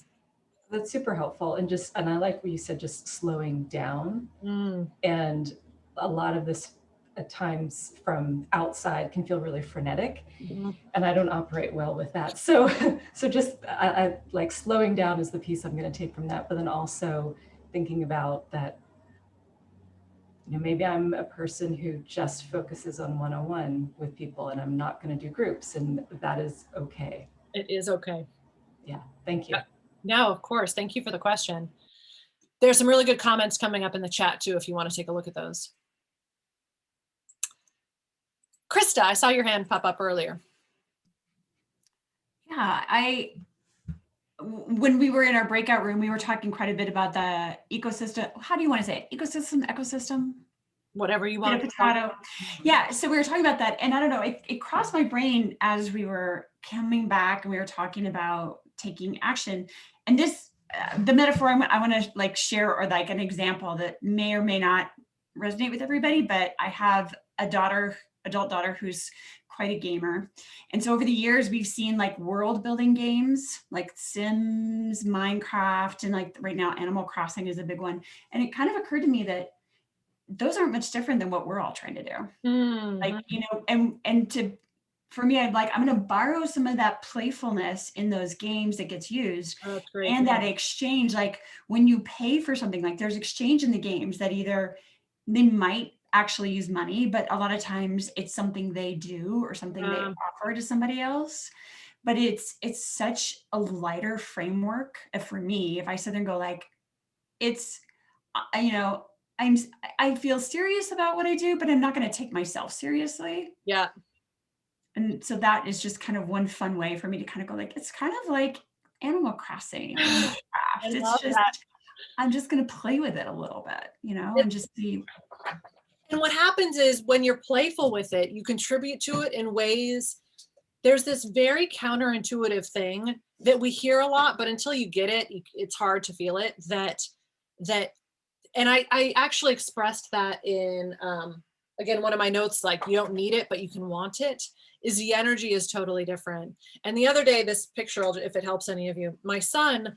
That's super helpful. And I like what you said, just slowing down. Mm. And a lot of this at times from outside can feel really frenetic. Mhm. And I don't operate well with that. So just I like slowing down is the piece I'm going to take from that, but then also thinking about that, maybe I'm a person who just focuses on one-on-one with people and I'm not going to do groups, and that is okay. It is okay. Yeah, thank you. No, of course. Thank you for the question. There's some really good comments coming up in the chat too, if you want to take a look at those. Krista, I saw your hand pop up earlier. Yeah, when we were in our breakout room, we were talking quite a bit about the ecosystem. How do you want to say it? Ecosystem? Whatever you want. Potato. Yeah, so we were talking about that, and I don't know, it crossed my brain as we were coming back and we were talking about taking action. And this, the metaphor I want to like share, or like an example that may or may not resonate with everybody, but I have a adult daughter who's quite a gamer. And so over the years, we've seen like world building games like Sims, Minecraft, and like right now Animal Crossing is a big one. And it kind of occurred to me that those aren't much different than what we're all trying to do. Mm-hmm. Like, for me, I'm going to borrow some of that playfulness in those games that gets used. Oh, that's great. And that exchange, like when you pay for something, like there's exchange in the games that either they might actually use money, but a lot of times it's something they do or something they offer to somebody else. But it's such a lighter framework for me. If I sit there and go like, it's, I feel serious about what I do, but I'm not going to take myself seriously. Yeah. And so that is just kind of one fun way for me to kind of go like, it's kind of like Animal Crossing or Minecraft. It's just, I'm just going to play with it a little bit, and just see. And what happens is when you're playful with it, you contribute to it in ways. There's this very counterintuitive thing that we hear a lot, but until you get it, it's hard to feel it. And I actually expressed that in, again, one of my notes, like, you don't need it, but you can want it, is the energy is totally different. And the other day, this picture, if it helps any of you, my son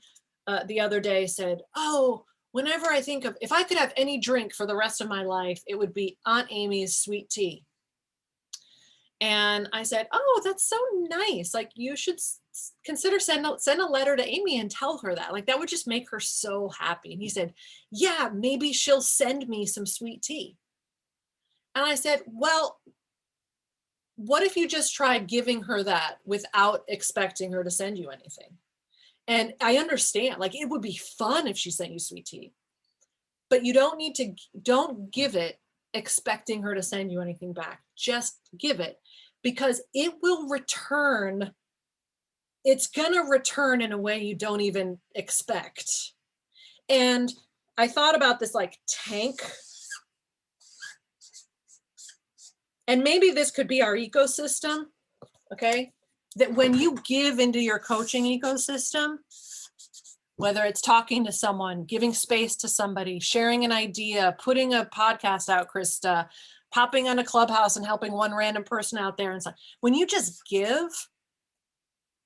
the other day said, oh, whenever I think of, if I could have any drink for the rest of my life, it would be Aunt Amy's sweet tea. And I said, oh, that's so nice. Like, you should consider send a letter to Amy and tell her that. Like, that would just make her so happy. And he said, yeah, maybe she'll send me some sweet tea. And I said, well, what if you just tried giving her that without expecting her to send you anything? And I understand, like, it would be fun if she sent you sweet tea, but you don't give it expecting her to send you anything back. Just give it, because it will return. It's going to return in a way you don't even expect. And I thought about this like tank. And maybe this could be our ecosystem, okay? That when you give into your coaching ecosystem, whether it's talking to someone, giving space to somebody, sharing an idea, putting a podcast out, Krista, popping on a Clubhouse and helping one random person out there and stuff. When you just give,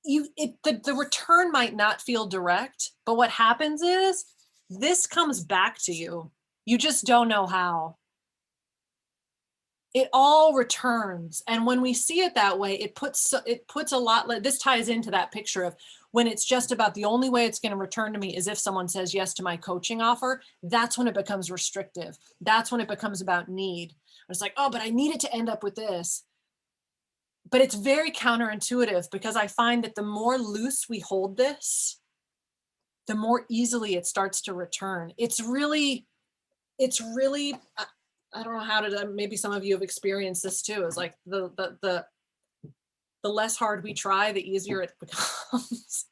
the return might not feel direct, but what happens is this comes back to you. You just don't know how. It all returns. And when we see it that way, it puts a lot, this ties into that picture of when it's just about the only way it's going to return to me is if someone says yes to my coaching offer. That's when it becomes restrictive. That's when it becomes about need. It's like, oh, but I need it to end up with this. But it's very counterintuitive, because I find that the more loose we hold this, the more easily it starts to return. It's really, I don't know how to, maybe some of you have experienced this too. It's like the less hard we try, the easier it becomes.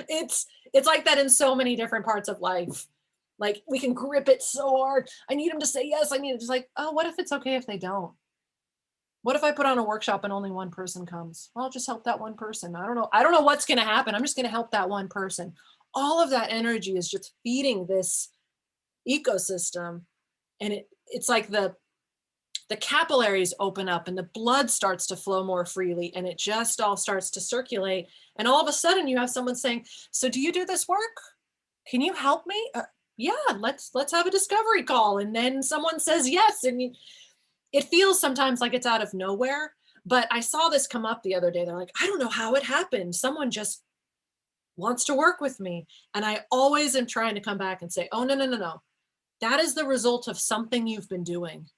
It's like that in so many different parts of life. Like, we can grip it so hard. I need them to say yes. I need it. Just like, oh, what if it's okay if they don't? What if I put on a workshop and only one person comes? Well, I'll just help that one person. I don't know what's going to happen. I'm just going to help that one person. All of that energy is just feeding this ecosystem, and it's like the capillaries open up and the blood starts to flow more freely, and it just all starts to circulate. And all of a sudden you have someone saying, so do you do this work? Can you help me? Yeah, let's have a discovery call. And then someone says yes. And it feels sometimes like it's out of nowhere, but I saw this come up the other day. They're like, I don't know how it happened. Someone just wants to work with me. And I always am trying to come back and say, oh, no. That is the result of something you've been doing.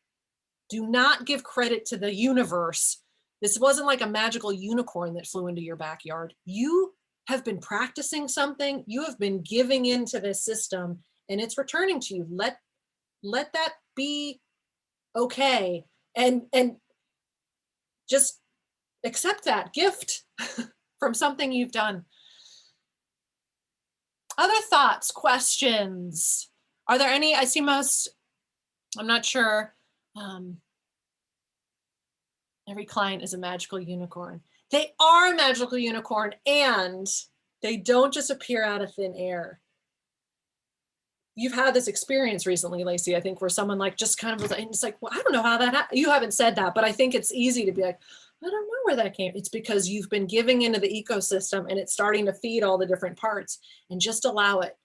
Do not give credit to the universe. This wasn't like a magical unicorn that flew into your backyard. You have been practicing something. You have been giving into this system, and it's returning to you. Let that be okay. And just accept that gift from something you've done. Other thoughts, questions? Are there any? I see most, I'm not sure. Every client is a magical unicorn. They are a magical unicorn, and they don't just appear out of thin air. You've had this experience recently, Lacey, I think, where someone like just kind of was, and it's like, well, I don't know how that happened. You haven't said that, but I think it's easy to be like, I don't know where that came. It's because you've been giving into the ecosystem, and it's starting to feed all the different parts, and just allow it.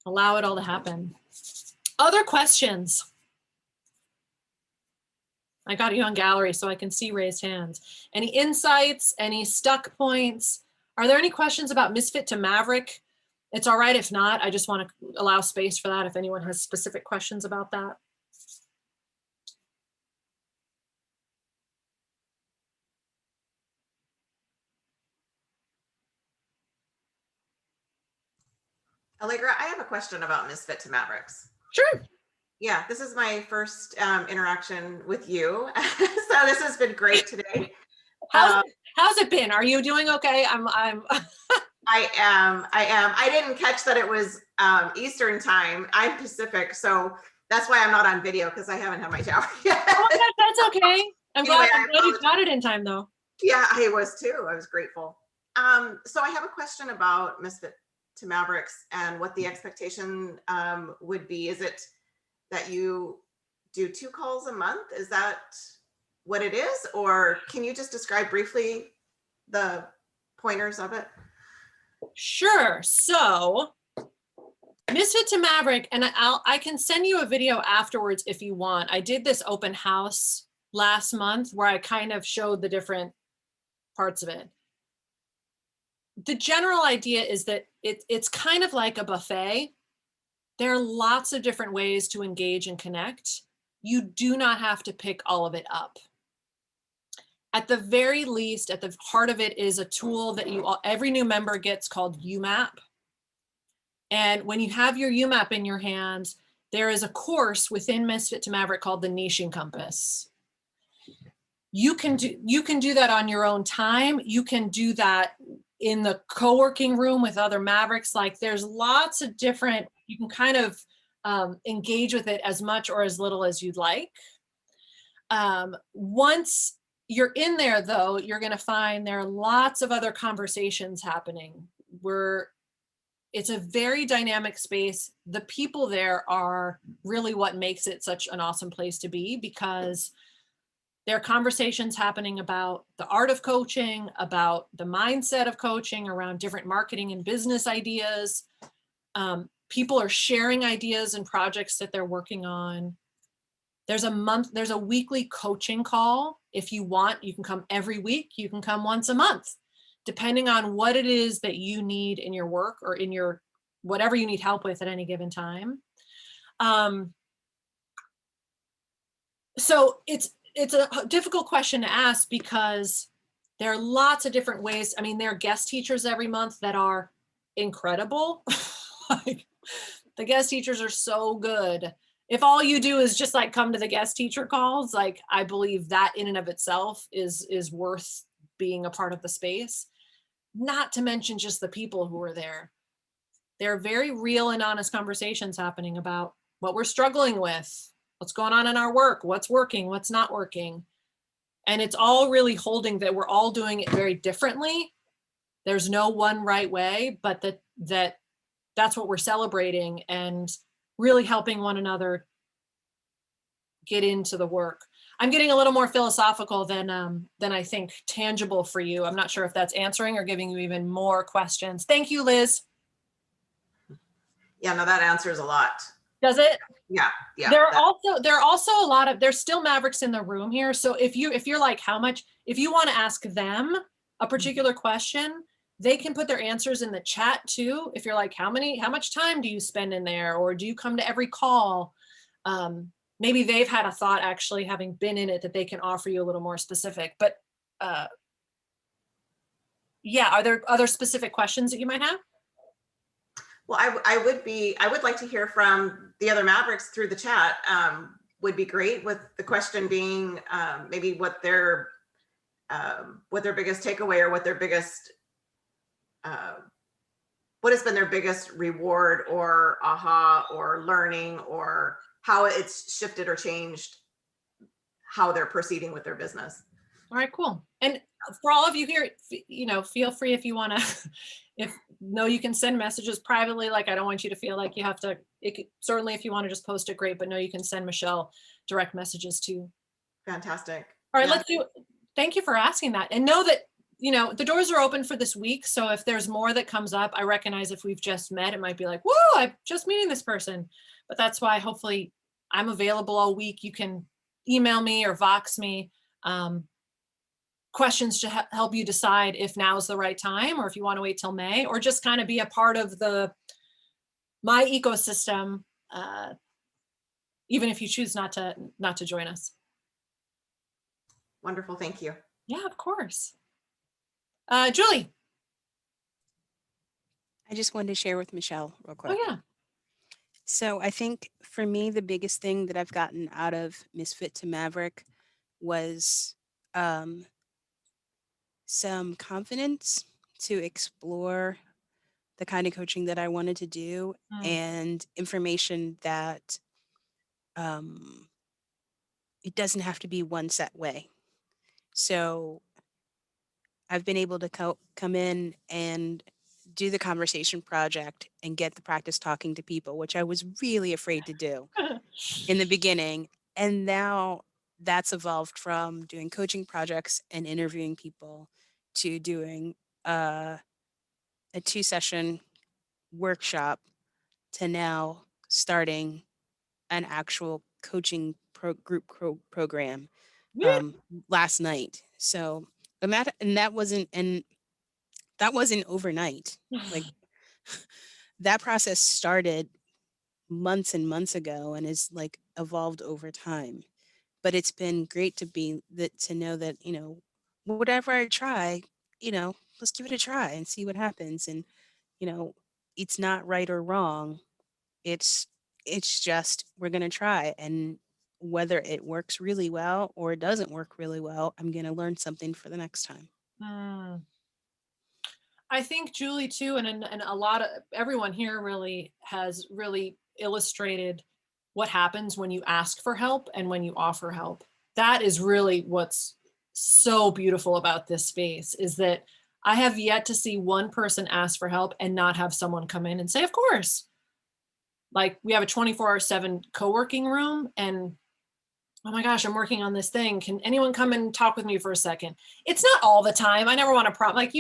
Allow it all to happen. Other questions? I got you on gallery so I can see raised hands. Any insights, any stuck points? Are there any questions about Misfit to Maverick? It's all right if not. I just want to allow space for that if anyone has specific questions about that. Allegra, I have a question about Misfit to Mavericks. Sure. Yeah, this is my first interaction with you. So this has been great today. How's it been? Are you doing okay? I am. I didn't catch that it was Eastern time. I'm Pacific, so that's why I'm not on video, because I haven't had my shower yet. Oh, that's okay. I'm Anyway, glad you got it in time, though. Yeah, I was too. I was grateful. So I have a question about Misfit to Mavericks and what the expectation would be. Is it that you do 2 calls a month? Is that what it is? Or can you just describe briefly the pointers of it? Sure. So Misfit to Maverick, and I can send you a video afterwards if you want. I did this open house last month where I kind of showed the different parts of it. The general idea is that it's kind of like a buffet. There are lots of different ways to engage and connect. You do not have to pick all of it up. At the very least, at the heart of it is a tool that every new member gets called UMAP. And when you have your UMAP in your hands, there is a course within Misfit to Maverick called the Niching Compass. You can do that on your own time. You can do that in the co-working room with other Mavericks. Like, there's lots of different, you can kind of engage with it as much or as little as you'd like. Once you're in there, though, you're going to find there are lots of other conversations happening. It's a very dynamic space. The people there are really what makes it such an awesome place to be, because there are conversations happening about the art of coaching, about the mindset of coaching, around different marketing and business ideas. People are sharing ideas and projects that they're working on. There's a weekly coaching call. If you want, you can come every week. You can come once a month, depending on what it is that you need in your work or in your whatever you need help with at any given time. So it's a difficult question to ask, because there are lots of different ways. I mean, there are guest teachers every month that are incredible. Like, the guest teachers are so good. If all you do is just like come to the guest teacher calls, like, I believe that in and of itself is worth being a part of the space. Not to mention just the people who are there. There are very real and honest conversations happening about what we're struggling with, what's going on in our work, what's working, what's not working. And it's all really holding that we're all doing it very differently. There's no one right way, but that's what we're celebrating. And really helping one another get into the work. I'm getting a little more philosophical than I think tangible for you. I'm not sure if that's answering or giving you even more questions. Thank you, Liz. Yeah, no, that answers a lot. Does it? Yeah, yeah. There are also a lot of, there's still Mavericks in the room here. So if you're like, if you want to ask them a particular question, they can put their answers in the chat too. If you're like, how much time do you spend in there? Or do you come to every call? Maybe they've had a thought actually having been in it that they can offer you a little more specific, but yeah, are there other specific questions that you might have? Well, I would like to hear from the other Mavericks through the chat. Would be great, with the question being maybe what their biggest takeaway, or what has been their biggest reward or aha or learning, or how it's shifted or changed how they're proceeding with their business. All right, cool. And for all of you here, feel free if you want to, you can send messages privately. Like, I don't want you to feel like you have to, certainly if you want to just post it, great, but no, you can send Michelle direct messages too. Fantastic. All right, thank you for asking that. And know that, the doors are open for this week. So if there's more that comes up, I recognize if we've just met, it might be like, whoa, I'm just meeting this person. But that's why hopefully I'm available all week. You can email me or Vox me. Questions to help you decide if now is the right time, or if you want to wait till May, or just kind of be a part of my ecosystem, even if you choose not to join us. Wonderful, thank you. Yeah, of course. Julie. I just wanted to share with Michelle real quick. Oh yeah. So I think for me, the biggest thing that I've gotten out of Misfit to Maverick was some confidence to explore the kind of coaching that I wanted to do, and information that it doesn't have to be one set way. So I've been able to come in and do the conversation project and get the practice talking to people, which I was really afraid to do in the beginning. And now that's evolved from doing coaching projects and interviewing people to doing a 2-session workshop, to now starting an actual coaching group program last night. So that wasn't overnight. Like, that process started months and months ago and is like evolved over time. But it's been great to know that, whatever I try, let's give it a try and see what happens. And, it's not right or wrong. It's just, we're going to try. And whether it works really well or it doesn't work really well, I'm going to learn something for the next time. I think Julie too, and a lot of everyone here really has really illustrated what happens when you ask for help and when you offer help. That is really what's so beautiful about this space, is that I have yet to see one person ask for help and not have someone come in and say, of course. Like, we have a 24/7 co-working room, and oh my gosh, I'm working on this thing. Can anyone come and talk with me for a second? It's not all the time. I never want to like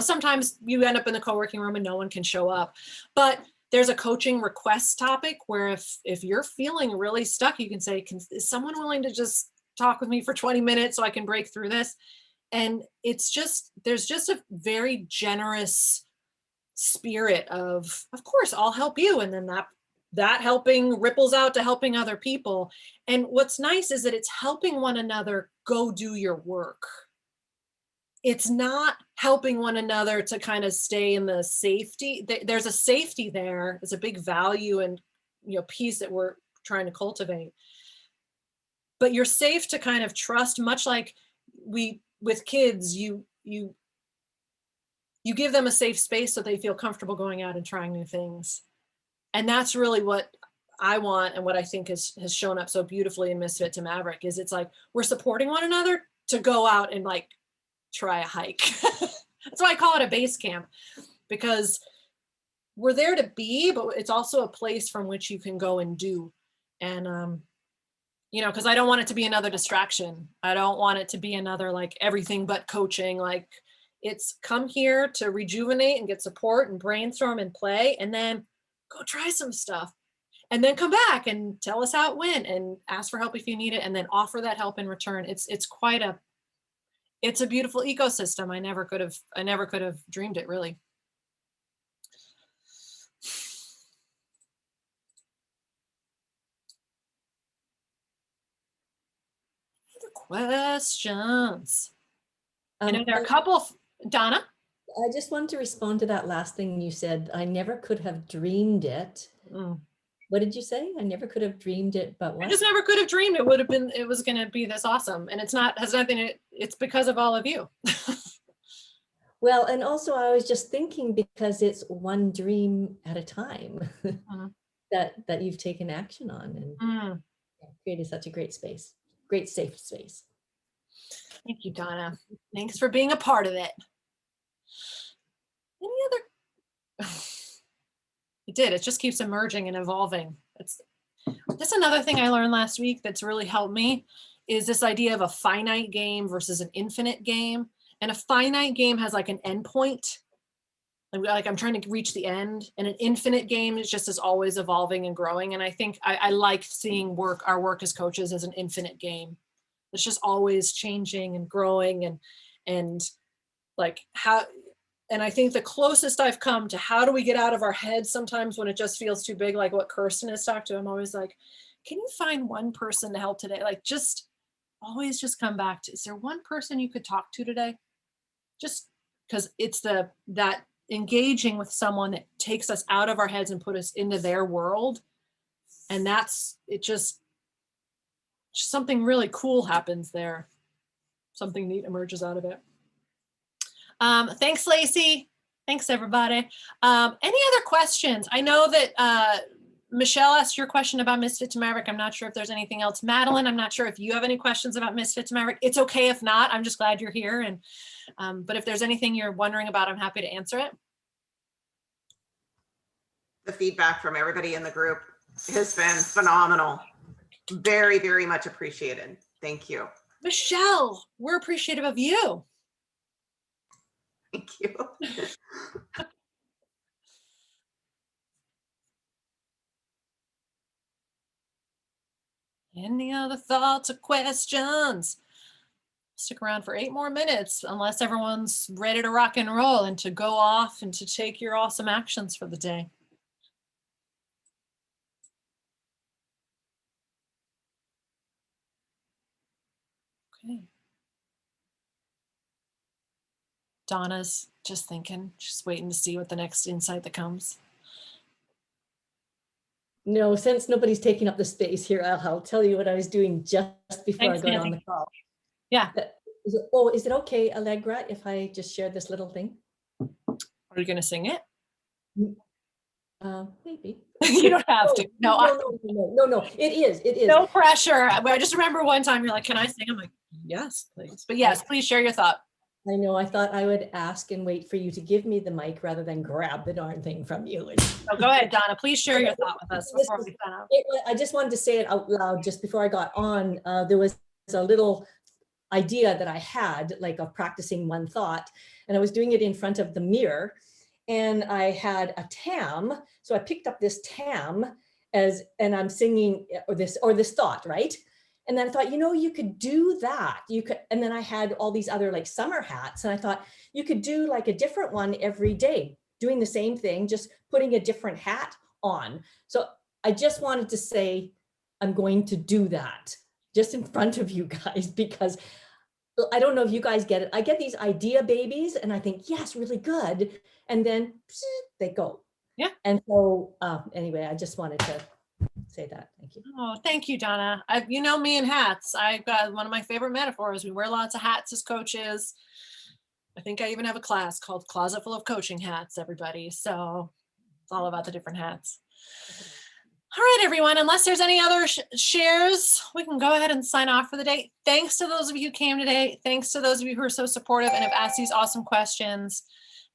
sometimes you end up in the co-working room and no one can show up. But there's a coaching request topic where if you're feeling really stuck, you can say, is someone willing to just talk with me for 20 minutes so I can break through this? And there's just a very generous spirit of course, I'll help you. And then that helping ripples out to helping other people. And what's nice is that it's helping one another go do your work. It's not helping one another to kind of stay in the safety. There's a safety there. It's a big value and piece that we're trying to cultivate. But you're safe to kind of trust, much like with kids, you give them a safe space so they feel comfortable going out and trying new things. And that's really what I want, and what I think has shown up so beautifully in Misfit to Maverick, is it's like we're supporting one another to go out and like try a hike. That's why I call it a base camp, because we're there to be, but it's also a place from which you can go and do. And, because I don't want it to be another distraction. I don't want it to be another like everything but coaching. Like, it's come here to rejuvenate and get support and brainstorm and play, and then go try some stuff. And then come back and tell us how it went and ask for help if you need it, and then offer that help in return. It's a beautiful ecosystem. I never could have dreamed it, really. Questions. There are a couple. Donna? I just want to respond to that last thing you said. I never could have dreamed it. What did you say? I never could have dreamed it, but what? I just never could have dreamed it was going to be this awesome. And it's because of all of you. Well, and also I was just thinking, because it's one dream at a time that you've taken action on and created such a great space, great safe space. Thank you, Donna. Thanks for being a part of it. Any other? It just keeps emerging and evolving. That's another thing I learned last week that's really helped me, is this idea of a finite game versus an infinite game. And a finite game has like an end point. Like I'm trying to reach the end, and an infinite game is just as always evolving and growing. And I think I like seeing our work as coaches as an infinite game. It's just always changing and growing and like how. And I think the closest I've come to how do we get out of our heads sometimes when it just feels too big, like what Kirsten has talked to, I'm always like, can you find one person to help today? Like always just come back to, is there one person you could talk to today? Just because it's that engaging with someone that takes us out of our heads and put us into their world. And just something really cool happens there. Something neat emerges out of it. Thanks, Lacey. Thanks, everybody. Any other questions? I know that Michelle asked your question about Misfit to Maverick. I'm not sure if there's anything else. Madeline, I'm not sure if you have any questions about Misfit to Maverick. It's okay if not. I'm just glad you're here. And but if there's anything you're wondering about, I'm happy to answer it. The feedback from everybody in the group has been phenomenal. Very, very much appreciated. Thank you. Michelle, we're appreciative of you. Thank you. Any other thoughts or questions? Stick around for 8 more minutes, unless everyone's ready to rock and roll and to go off and to take your awesome actions for the day. Okay. Donna's just thinking, just waiting to see what the next insight that comes. No, since nobody's taking up the space here, I'll tell you what I was doing just before I got on the call. Yeah. Is it okay, Allegra, if I just share this little thing? Are you going to sing it? Maybe. You don't have to. No, it is. No pressure. I just remember one time you're like, can I sing? I'm like, yes, please. But yes, please share your thought. I know, I thought I would ask and wait for you to give me the mic rather than grab the darn thing from you. Oh, go ahead, Donna. Please share your thought with us before we sign off. I just wanted to say it out loud just before I got on. There was a little idea that I had, like, of practicing one thought, and I was doing it in front of the mirror, and I had a tam. So I picked up this tam and I'm singing this thought, right? And then I thought, you could do that. And then I had all these other like summer hats, and I thought you could do like a different one every day, doing the same thing, just putting a different hat on. So I just wanted to say, I'm going to do that just in front of you guys, because I don't know if you guys get it. I get these idea babies and I think, yes, really good. And then they go. Yeah. And so anyway, I just wanted to say that. Thank you. Oh, thank you, Donna. You know me and hats. I've got one of my favorite metaphors. We wear lots of hats as coaches. I think I even have a class called Closet Full of Coaching Hats, everybody. So it's all about the different hats. All right, everyone, unless there's any other shares, we can go ahead and sign off for the day. Thanks to those of you who came today. Thanks to those of you who are so supportive and have asked these awesome questions.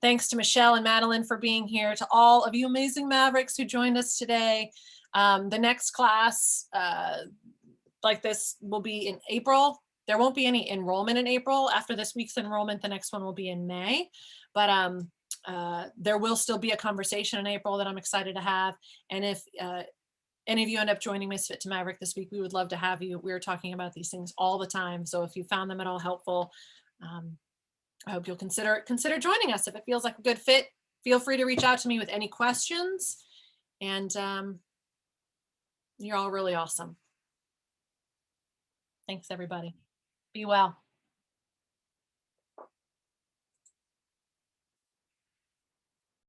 Thanks to Michelle and Madeline for being here, to all of you amazing Mavericks who joined us today. The next class like this will be in April. There won't be any enrollment in April. After this week's enrollment, the next one will be in May. But there will still be a conversation in April that I'm excited to have. And if any of you end up joining Misfit to Maverick this week, we would love to have you. We're talking about these things all the time. So if you found them at all helpful, I hope you'll consider joining us. If it feels like a good fit, feel free to reach out to me with any questions. And you're all really awesome. Thanks, everybody. Be well.